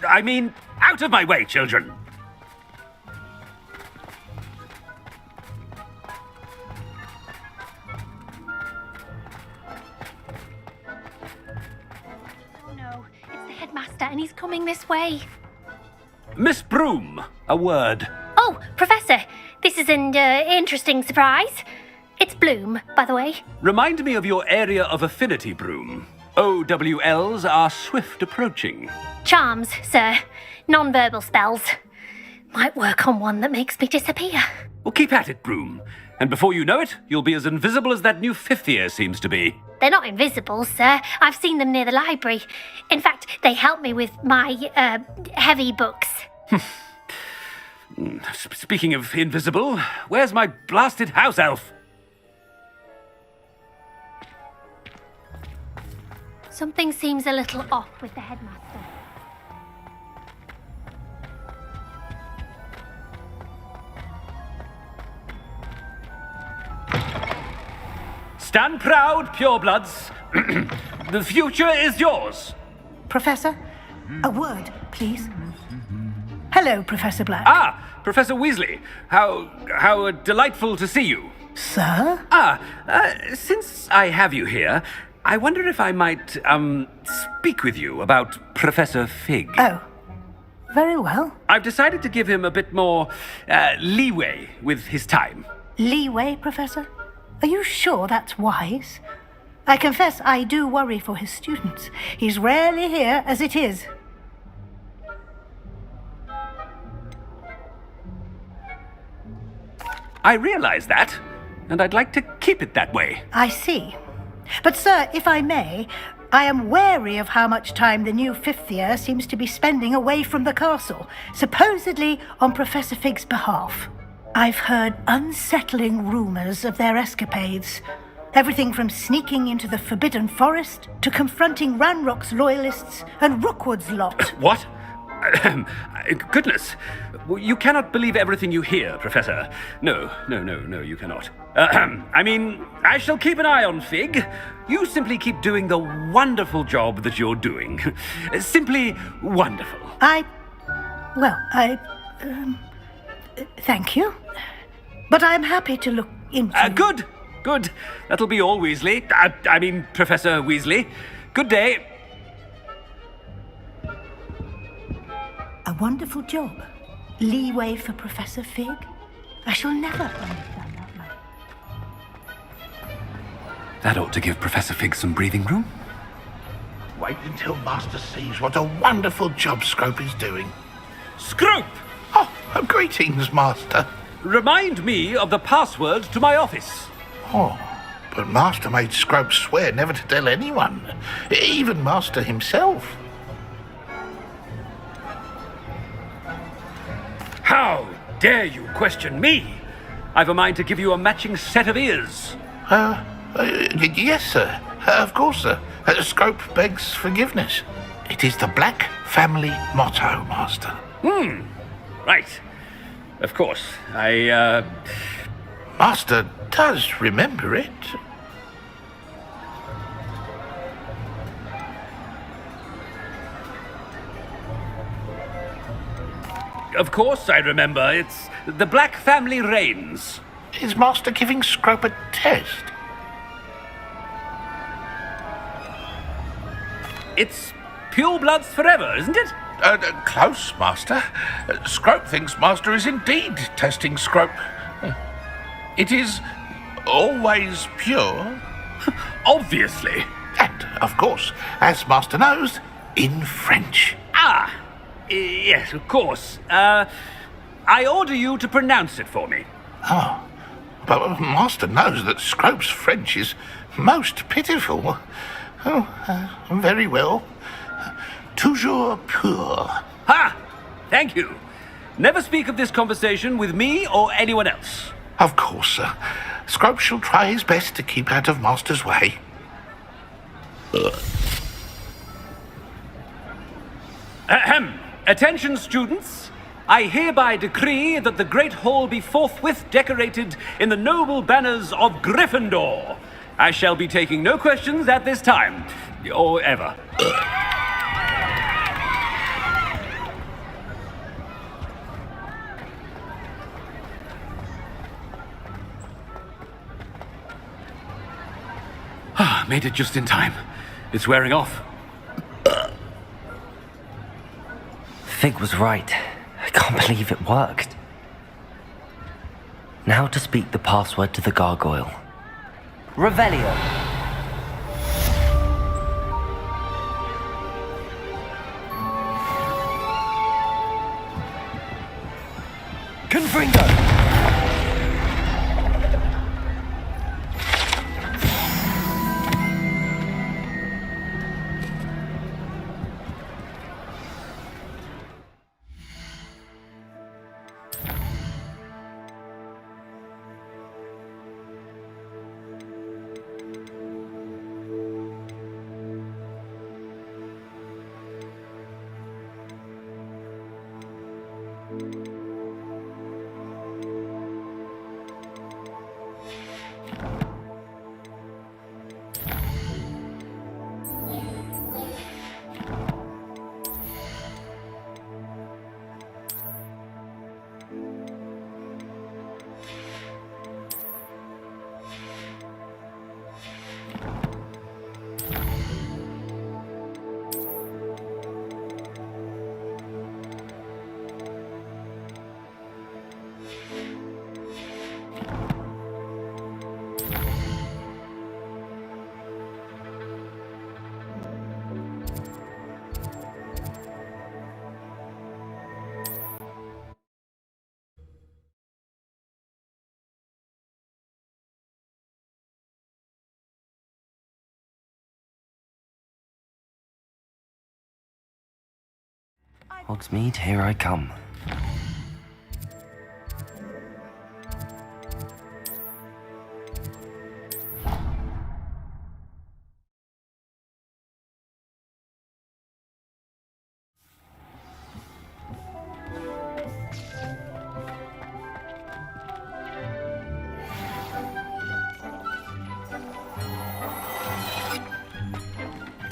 I mean, out of my way, children. Oh no, it's the headmaster and he's coming this way. Miss Broom, a word. Oh, Professor, this is an interesting surprise. It's Bloom, by the way? Remind me of your area of affinity, Broom. OWLs are swift approaching. Charms, sir. Non-verbal spells. Might work on one that makes me disappear. Well, keep at it, Broom. And before you know it, you'll be as invisible as that new fifth year seems to be. They're not invisible, sir. I've seen them near the library. In fact, they help me with my, heavy books. Speaking of invisible, where's my blasted house elf? Something seems a little off with the headmaster. Stand proud, purebloods. The future is yours. Professor, a word, please. Hello, Professor Black. Ah, Professor Weasley. How delightful to see you. Sir? Since I have you here, I wonder if I might, speak with you about Professor Fig. Oh, very well. I've decided to give him a bit more, leeway with his time. Leeway, Professor? Are you sure that's wise? I confess I do worry for his students. He's rarely here as it is. I realize that, and I'd like to keep it that way. I see. But, sir, if I may, I am wary of how much time the new fifth year seems to be spending away from the castle, supposedly on Professor Fig's behalf. I've heard unsettling rumors of their escapades. Everything from sneaking into the Forbidden Forest to confronting Ranrock's loyalists and Rookwood's lot. What? Goodness. You cannot believe everything you hear, Professor. No, you cannot. I mean, I shall keep an eye on Fig. You simply keep doing the wonderful job that you're doing. Simply wonderful. Thank you. But I'm happy to look into... Good. That'll be all, Weasley. I mean, Professor Weasley. Good day. A wonderful job. Leeway for Professor Fig. I shall never understand that man. That ought to give Professor Fig some breathing room. Wait until Master sees what a wonderful job Scrope is doing. Scrope! Oh, greetings, Master. Remind me of the password to my office. Oh, but Master made Scrope swear never to tell anyone, even Master himself. How dare you question me? I've a mind to give you a matching set of ears. Yes, sir. Of course, sir. Scrope begs forgiveness. It is the Black family motto, Master. Right. Of course. Master does remember it. Of course I remember. It's the Black family reigns. Is Master giving Scrope a test? It's purebloods forever, isn't it? Close, Master. Scrope thinks Master is indeed testing Scrope. It is always pure. Obviously. And, of course, as Master knows, in French. Yes, of course. I order you to pronounce it for me. Oh, but Master knows that Scrope's French is most pitiful. Very well. Toujours pur. Ha! Thank you. Never speak of this conversation with me or anyone else. Of course, sir. Scrope shall try his best to keep out of Master's way. Ahem. Attention, students. I hereby decree that the Great Hall be forthwith decorated in the noble banners of Gryffindor. I shall be taking no questions at this time, or ever. Made it just in time. It's wearing off. Fig was right. I can't believe it worked. Now to speak the password to the gargoyle. Revelio. Confringo. Hogsmeade, here I come.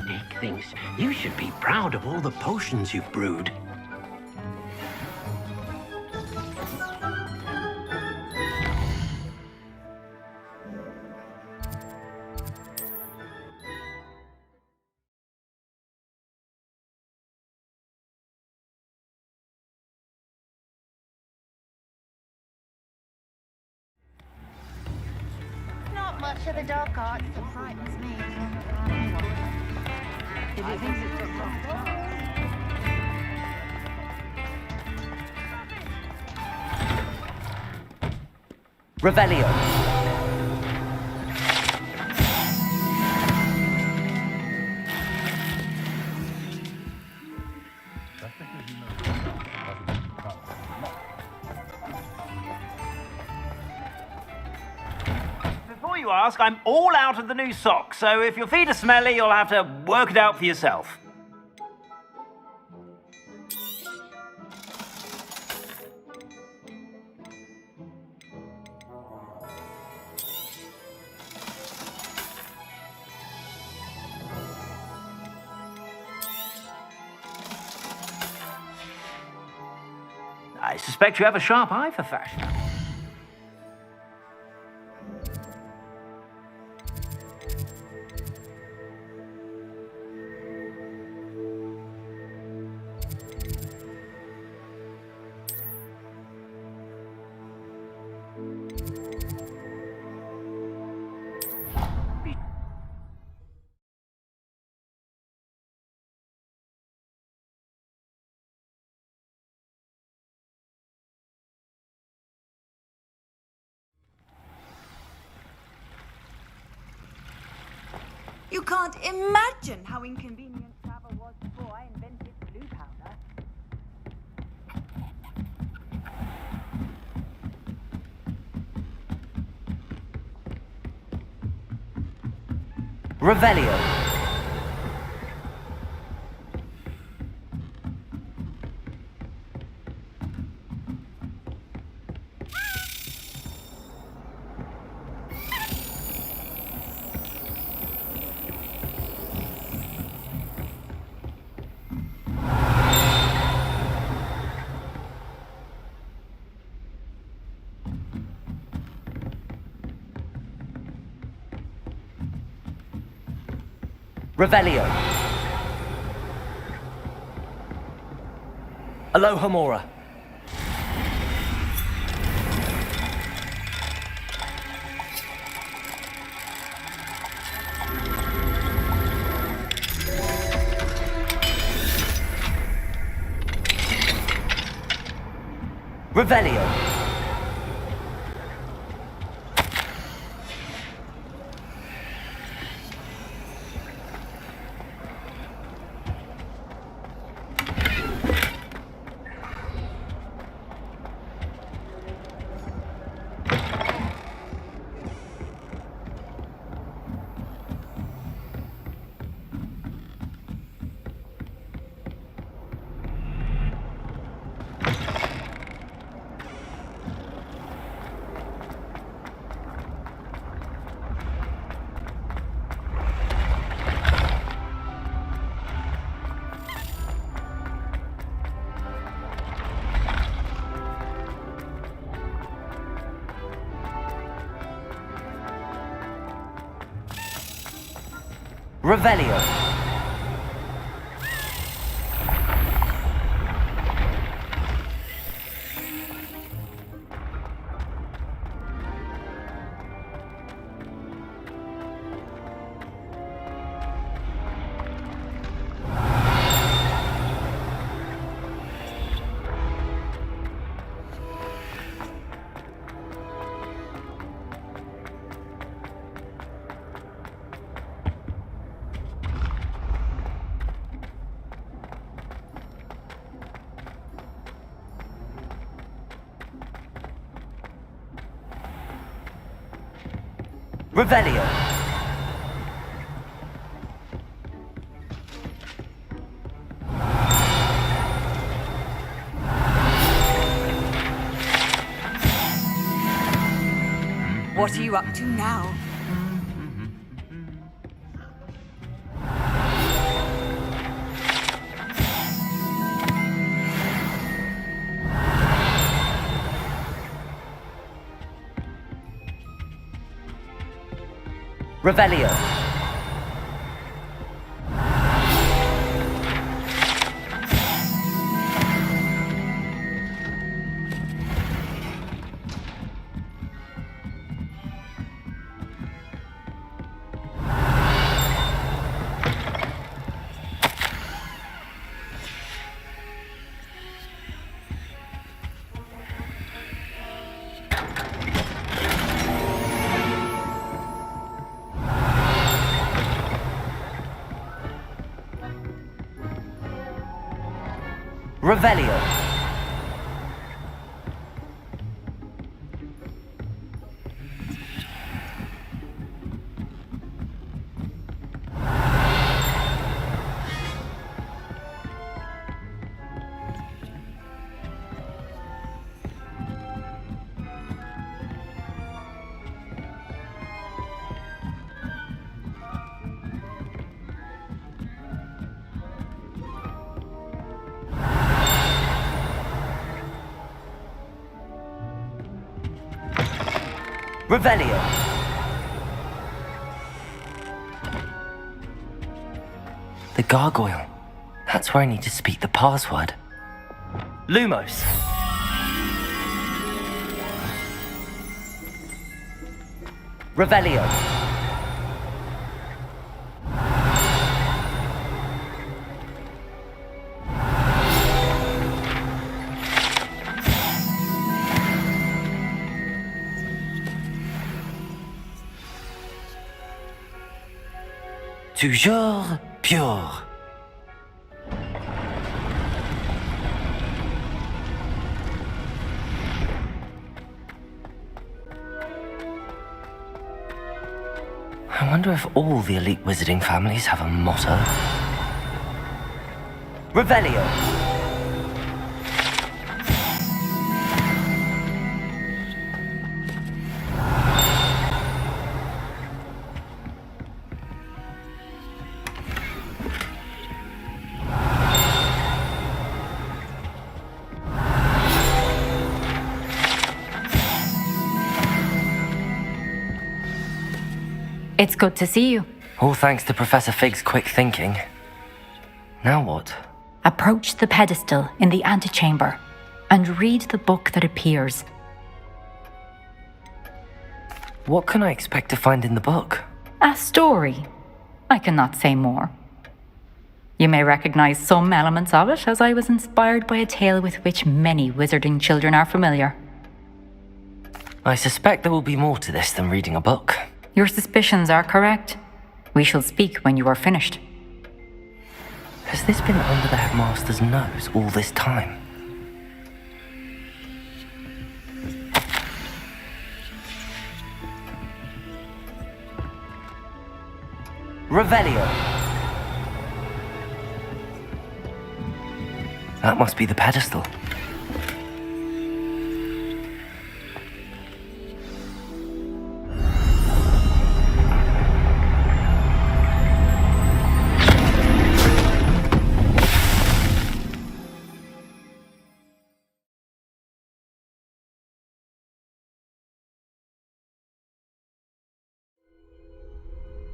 Nick thinks you should be proud of all the potions you've brewed. Not much of the dark arts that frightens me. If it thinks it's got wrong. Revelio. Before you ask, I'm all out of the new socks, so if your feet are smelly, you'll have to work it out for yourself. I suspect you have a sharp eye for fashion. You can't imagine how inconvenient travel was before I invented blue powder. Revelio. Revelio. Alohomora. Revelio. Revelio. Revelio. What are you up to now? Revelio. Revelio. Revelio. The gargoyle. That's where I need to speak the password. Lumos. Revelio. Toujours pure. I wonder if all the elite wizarding families have a motto. Revelio. It's good to see you. All thanks to Professor Fig's quick thinking. Now what? Approach the pedestal in the antechamber and read the book that appears. What can I expect to find in the book? A story. I cannot say more. You may recognize some elements of it, as I was inspired by a tale with which many wizarding children are familiar. I suspect there will be more to this than reading a book. Your suspicions are correct. We shall speak when you are finished. Has this been under the headmaster's nose all this time? Revelio. That must be the pedestal.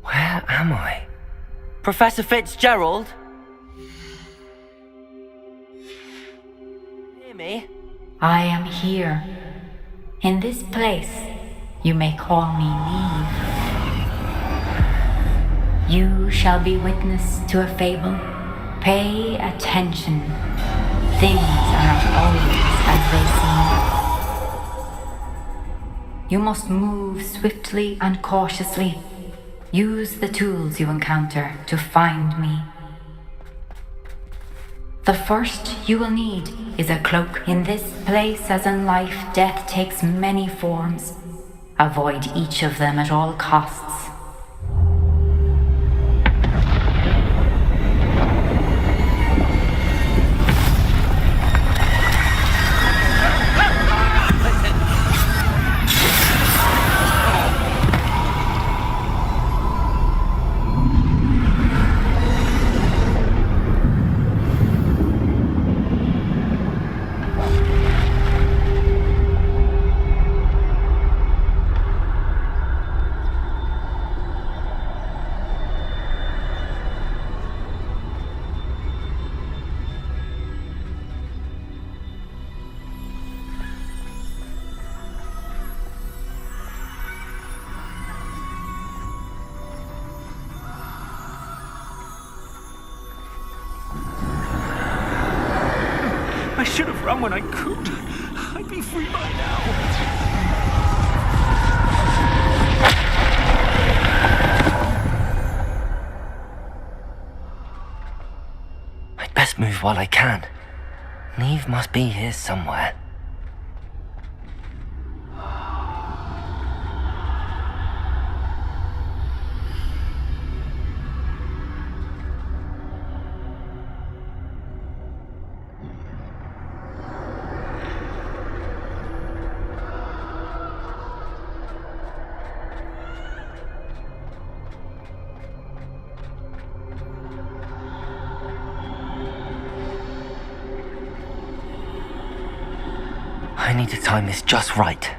Where am I? Professor Fitzgerald? Hear me? I am here. In this place, you may call me Neve. You shall be witness to a fable. Pay attention. Things are not always as they seem. You must move swiftly and cautiously. Use the tools you encounter to find me. The first you will need is a cloak. In this place, as in life, death takes many forms. Avoid each of them at all costs. I should have run when I could. I'd be free by now. I'd best move while I can. Neve must be here somewhere. I need to time this just right.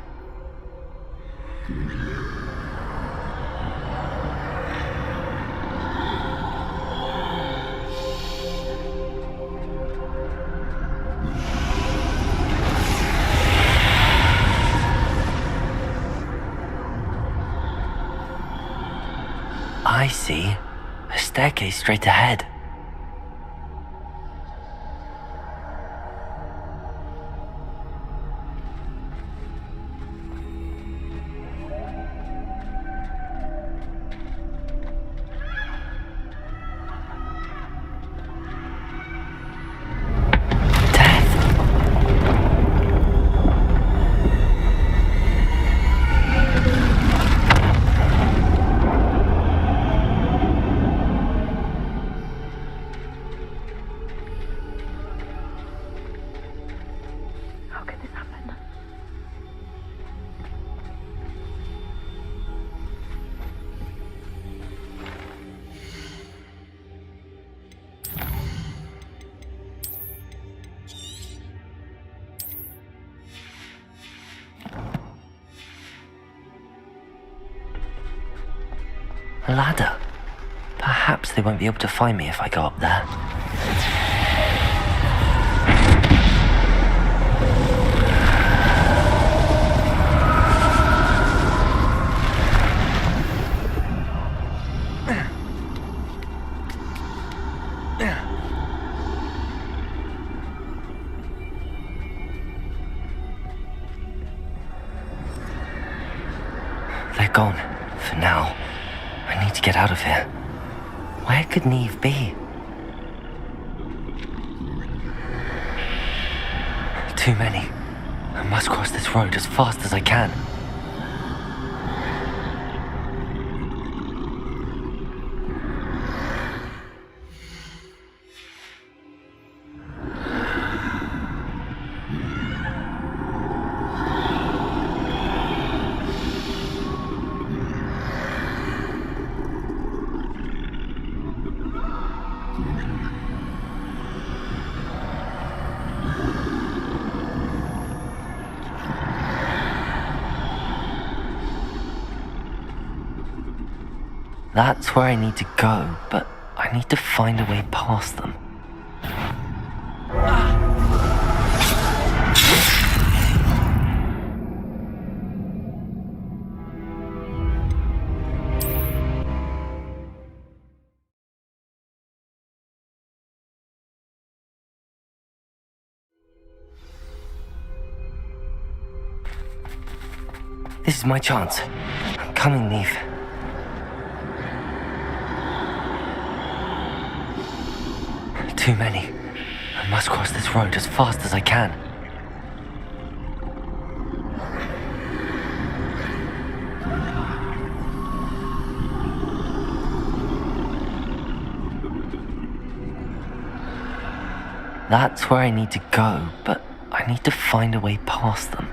I see a staircase straight ahead. A ladder. Perhaps they won't be able to find me if I go up there. Yeah. gone. For now. I need to get out of here. Where could Neve be? Too many. I must cross this road as fast as I can. That's where I need to go, but I need to find a way past them. This is my chance. I'm coming, Neve. Too many. I must cross this road as fast as I can. That's where I need to go, but I need to find a way past them.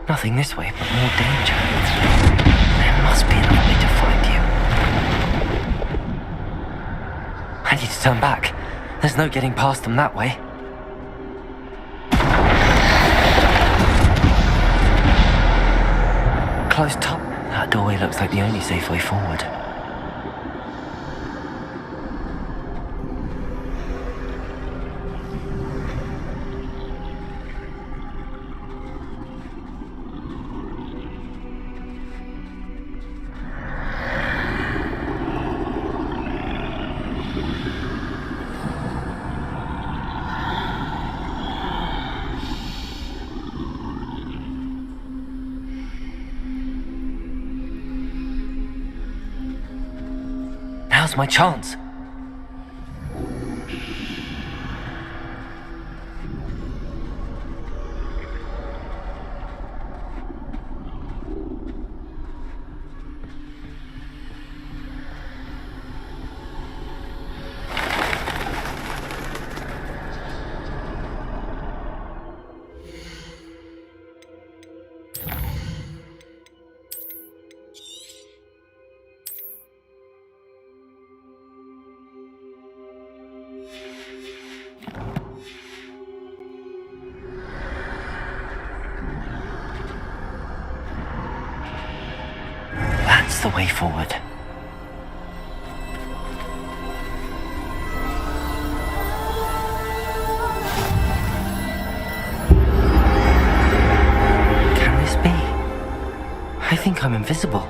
Nothing this way, but more danger. There must be another way to find you. I need to turn back. There's no getting past them that way. Closed top. That doorway looks like the only safe way forward. Now's my chance. That's the way forward. Can this be? I think I'm invisible.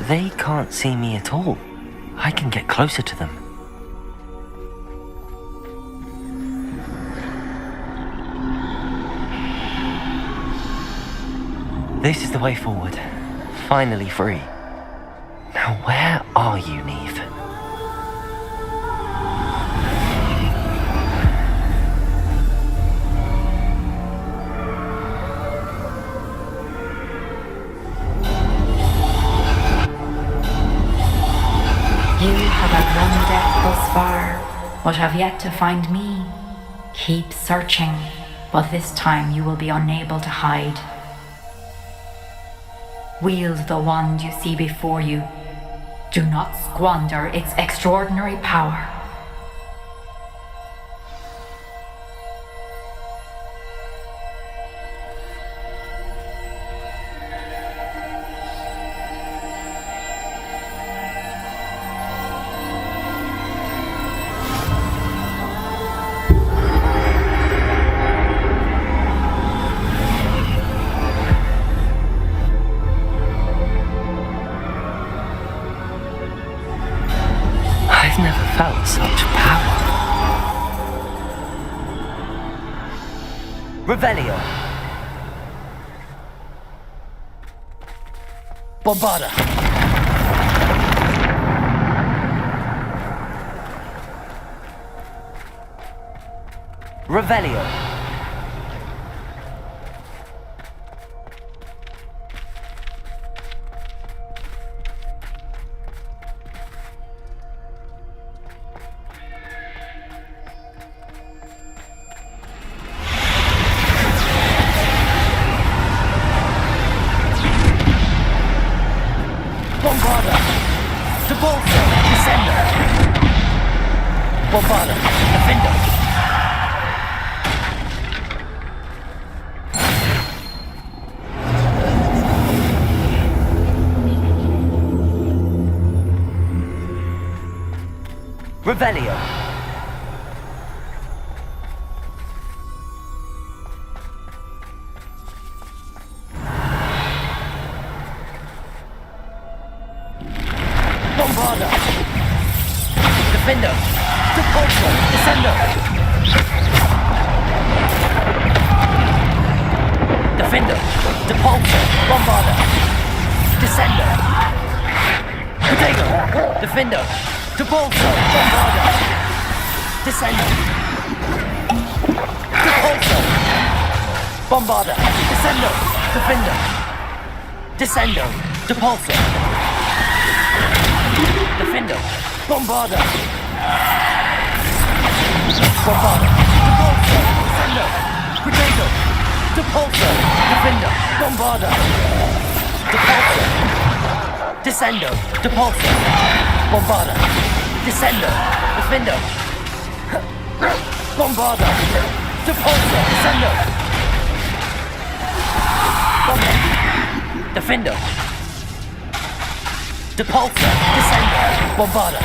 They can't see me at all. I can get closer to them. This is the way forward. Finally free. Now where are you, Neve? You have outrun death thus far, but have yet to find me. Keep searching, but this time you will be unable to hide. Wield the wand you see before you. Do not squander its extraordinary power. I've never felt such power. Revelio. Bombarda. Revelio. Bombarda. Debolso. Descender. Bombarda. Defender. Revelio. Bombarda. Defender. Debolso. Descender. Defender. Debolso. Bombarda. Descender. Potato. Defender. Debolso. Bombarda. Descender. Debolso. Bombarda. Descender. Defender. Descender. Debolso. Defender. Bombarda. Bombarda. Debolso. Descender. Potato. Debolso. Defender. Bombarda. Debolso. Descender. Debolso. Bombarda. Descender. Defender. Bombarda. Debolso. Descender. Bombarda. Defender. Depulso. Descender. Bombarda.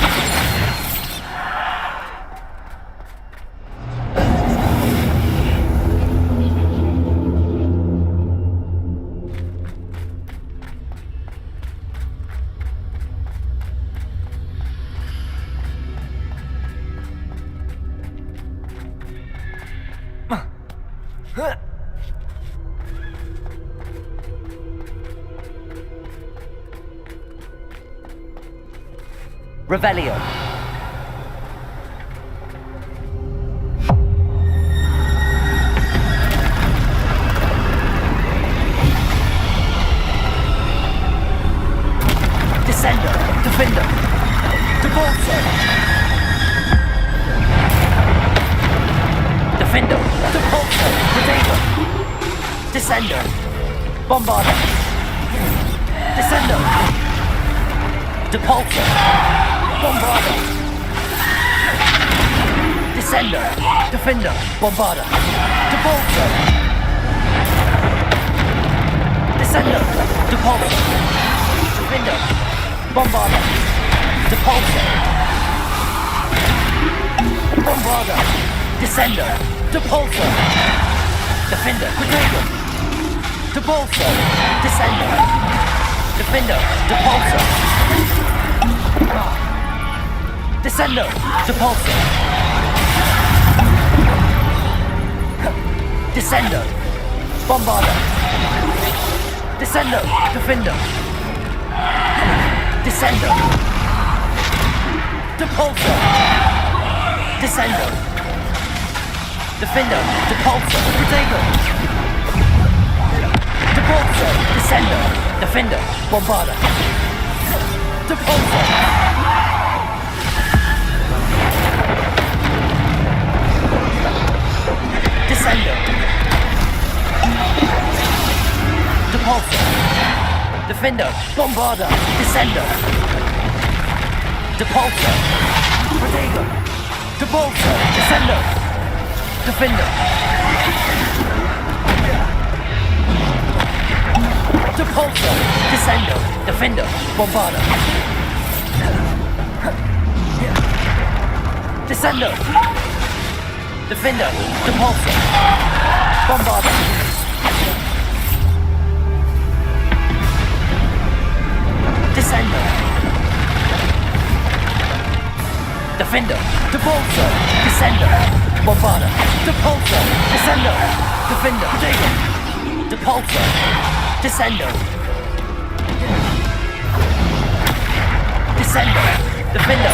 Revelio. Descender. Defender. Debolso. Defender. Debolso. Potato. Descender. Bombarda. Descender. Depulso. Bombarda. Descender. Defender. Bombarda. Debolso. Descender. Depulso. Defender. Bombarda. Depulso. Bombarda. Descender. Depulso. Defender. Potato. Depulso. Descender. Defender. Depulso. Descendo. Depulso. Descendo. Bombarda. Descendo! Defendo! Descendo! Depulso! Descendo! Defendo! Depulso! Protego! Depulso! Descendo! Defendo! Bombarda! Depulso! Descendo! Depulso! Defendo! Bombarda! Descendo! Depulso! Protego! Depulso! Descendo! Defendo! Depulso! Descendo! Defendo! Bombarda! Descendo! Defendo! Depulso! Bombarda! Descendo! Defendo! Depulso! Descendo! Bombarda! Depulso! Descendo! Defendo! Protego! Depulso! Descendo! Descendo! Defendo!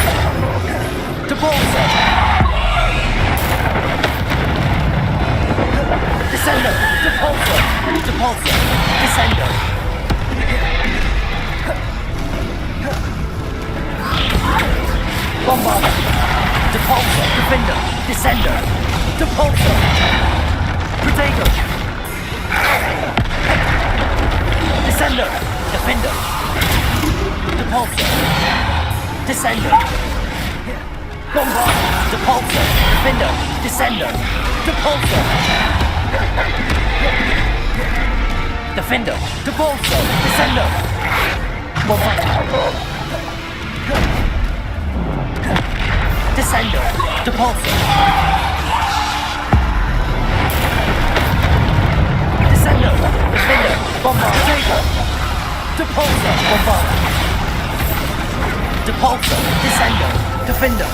Depulso! Descendo! Depulso! Depulso! Descendo! Bombarda! Depulso! Defendo! Descendo! Depulso! Protego! Descendo! Defendo! Depulso! Descendo! Bombarda! Depulso! Defendo! Descendo! Depulso! Defendo! Depulso! Descendo! Bombarda! Descendo! Depulso! Descendo! Defendo! Bombarda! Depulso! Bombarda! Depulso! Descendo! Defendo!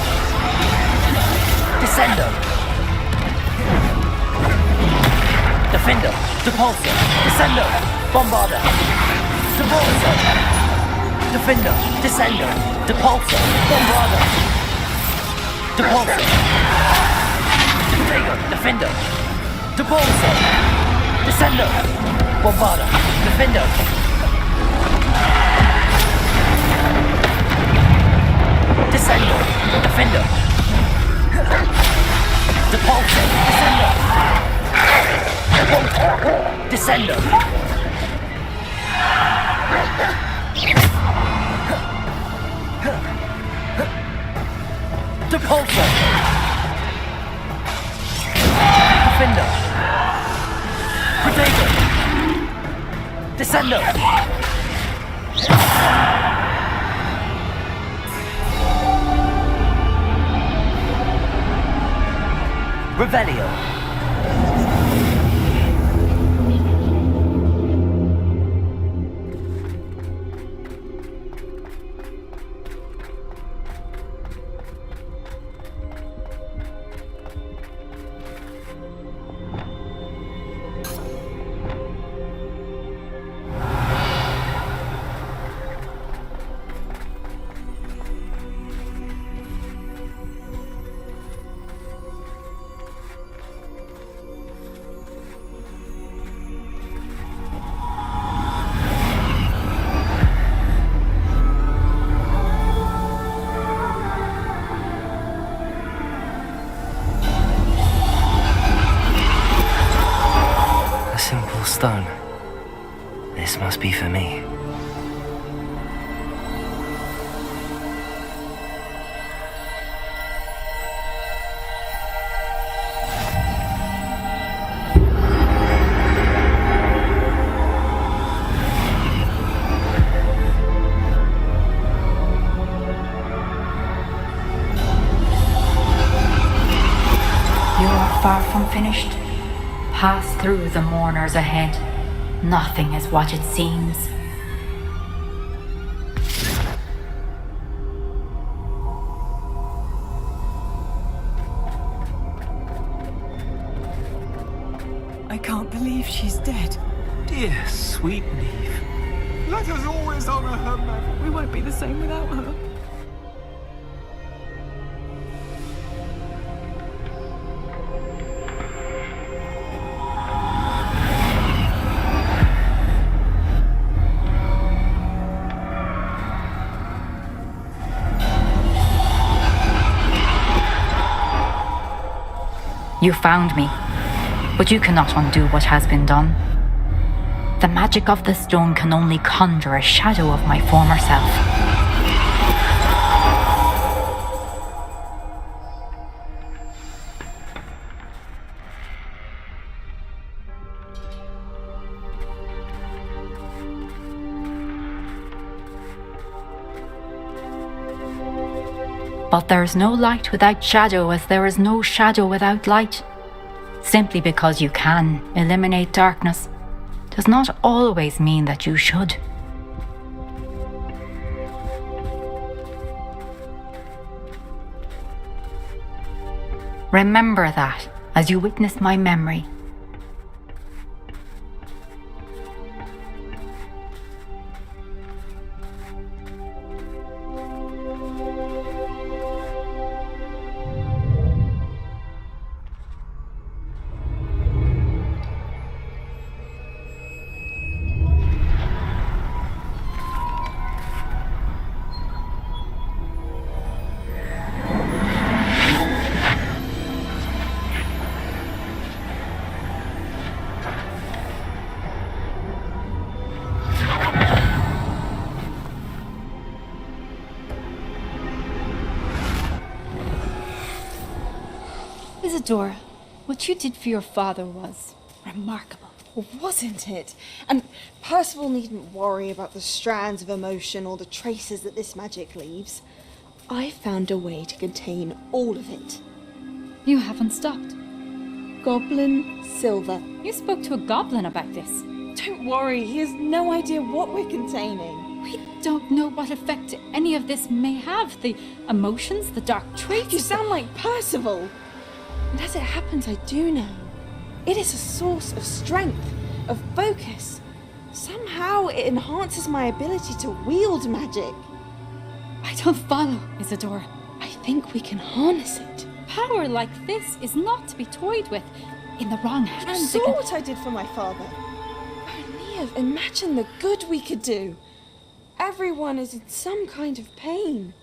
Descendo! Defendo! Depulso! Descendo! Bombarda! Depulso! Defendo! Descendo! Depulso! Bombarda! Depulso! Protego! Defendo! Depulso! Descendo! Bombarda! Defendo! Descendo! Defendo! Depulso! Descendo! Descendo! Depulso! Defendo! Protego! Descendo! Revelio! Stone. This must be for me. You are far from finished. Pass through the mourners ahead. Nothing is what it seems. I can't believe she's dead. Dear sweet Neve. Let us always honor her memory. We won't be the same without her. You found me, but you cannot undo what has been done. The magic of the stone can only conjure a shadow of my former self. But there is no light without shadow, as there is no shadow without light. Simply because you can eliminate darkness does not always mean that you should. Remember that as you witness my memory. Isadora, what you did for your father was remarkable. Wasn't it? And Percival needn't worry about the strands of emotion or the traces that this magic leaves. I found a way to contain all of it. You haven't stopped. Goblin Silver. You spoke to a goblin about this. Don't worry, he has no idea what we're containing. We don't know what effect any of this may have. The emotions, the dark traits. You sound like Percival. And as it happens, I do know. It is a source of strength, of focus. Somehow it enhances my ability to wield magic. I don't follow, Isadora. I think we can harness it. Power like this is not to be toyed with. In the wrong hands. You saw what I did for my father. Oh, Neve, imagine the good we could do. Everyone is in some kind of pain.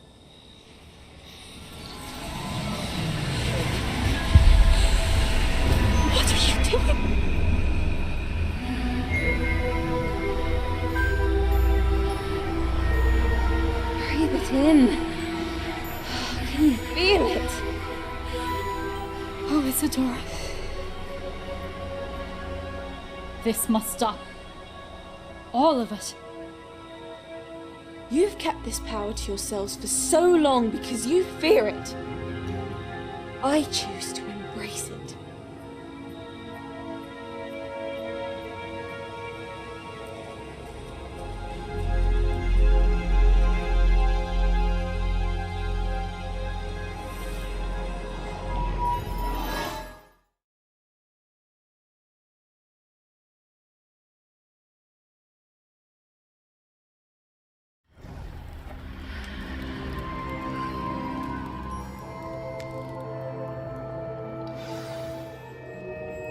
What are you doing? Breathe it in. Can you feel it? Oh, Isadora. This must stop. All of it. You've kept this power to yourselves for so long because you fear it. I choose to embrace it.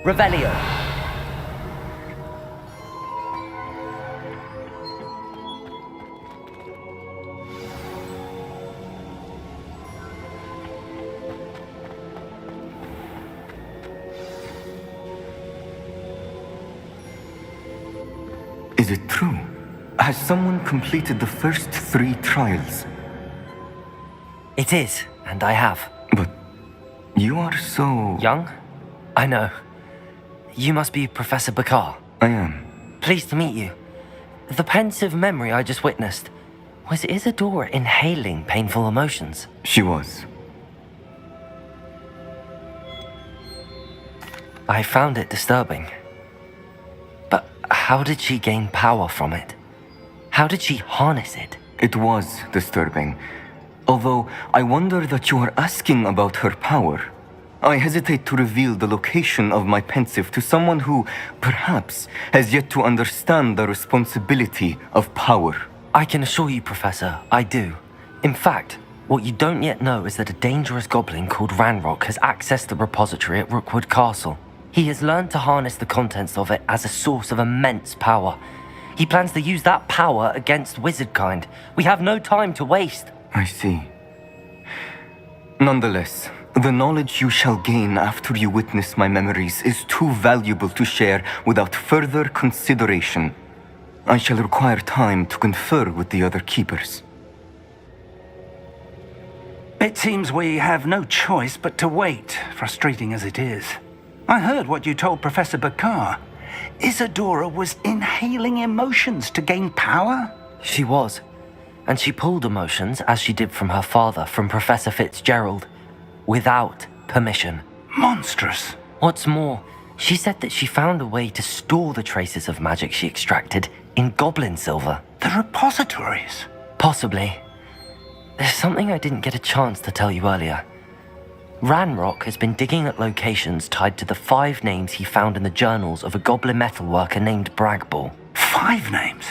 Revelio. Is it true? Has someone completed the first 3 trials? It is, and I have. But you are so... young? I know. You must be Professor Bakar. I am. Pleased to meet you. The pensive memory I just witnessed, was Isadora inhaling painful emotions? She was. I found it disturbing. But how did she gain power from it? How did she harness it? It was disturbing. Although I wonder that you are asking about her power. I hesitate to reveal the location of my pensive to someone who, perhaps, has yet to understand the responsibility of power. I can assure you, Professor, I do. In fact, what you don't yet know is that a dangerous goblin called Ranrock has accessed the repository at Rookwood Castle. He has learned to harness the contents of it as a source of immense power. He plans to use that power against wizardkind. We have no time to waste. I see. Nonetheless, the knowledge you shall gain after you witness my memories is too valuable to share without further consideration. I shall require time to confer with the other keepers. It seems we have no choice but to wait, frustrating as it is. I heard what you told Professor Bakar. Isadora was inhaling emotions to gain power? She was. And she pulled emotions, as she did from her father, from Professor Fitzgerald, without permission. Monstrous. What's more, she said that she found a way to store the traces of magic she extracted in goblin silver. The repositories? Possibly. There's something I didn't get a chance to tell you earlier. Ranrock has been digging at locations tied to the 5 names he found in the journals of a goblin metalworker named Bragball. 5 names?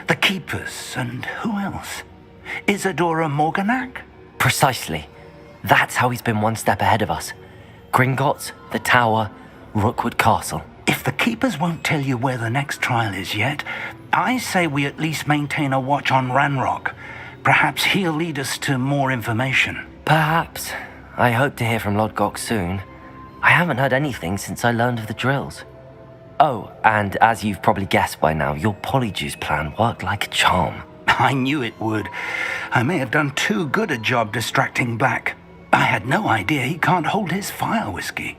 The Keepers, and who else? Isadora Morganac? Precisely. That's how he's been one step ahead of us. Gringotts, the Tower, Rookwood Castle. If the Keepers won't tell you where the next trial is yet, I say we at least maintain a watch on Ranrock. Perhaps he'll lead us to more information. Perhaps. I hope to hear from Lodgok soon. I haven't heard anything since I learned of the drills. Oh, and as you've probably guessed by now, your Polyjuice plan worked like a charm. I knew it would. I may have done too good a job distracting Black. I had no idea he can't hold his fire whiskey.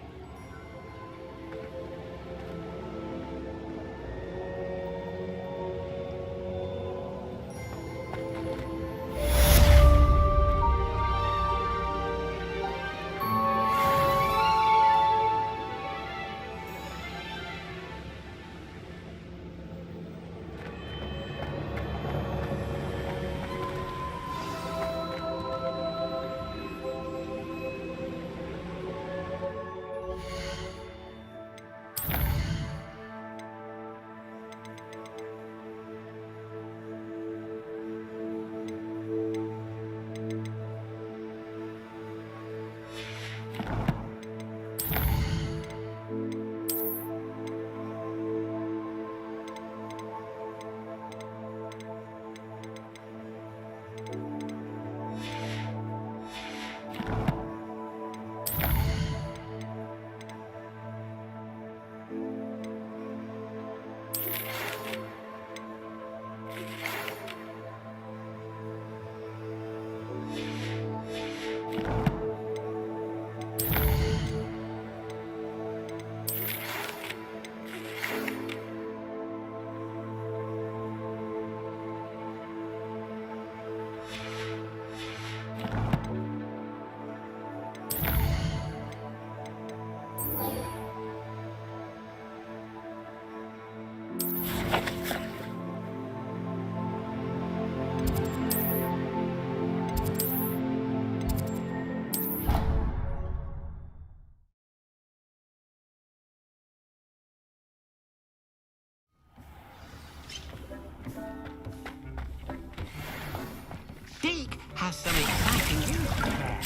Deke has some exciting news to share.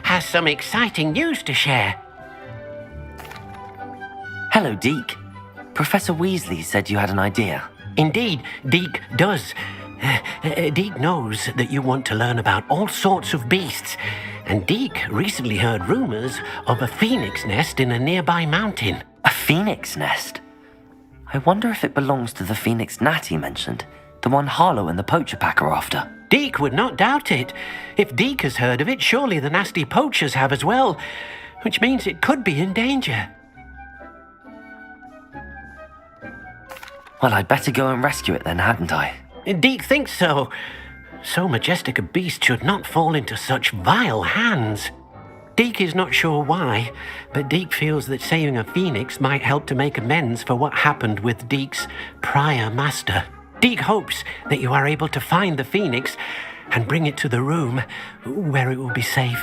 has some exciting news to share. Hello, Deke. Professor Weasley said you had an idea. Indeed, Deke does. Deke knows that you want to learn about all sorts of beasts, and Deke recently heard rumors of a phoenix nest in a nearby mountain. A phoenix nest? I wonder if it belongs to the phoenix gnat he mentioned, the one Harlow and the poacher pack are after. Deke would not doubt it. If Deke has heard of it, surely the nasty poachers have as well, which means it could be in danger. Well, I'd better go and rescue it then, hadn't I? Deke thinks so. So majestic a beast should not fall into such vile hands. Deke is not sure why, but Deke feels that saving a phoenix might help to make amends for what happened with Deke's prior master. Deke hopes that you are able to find the phoenix and bring it to the room where it will be safe.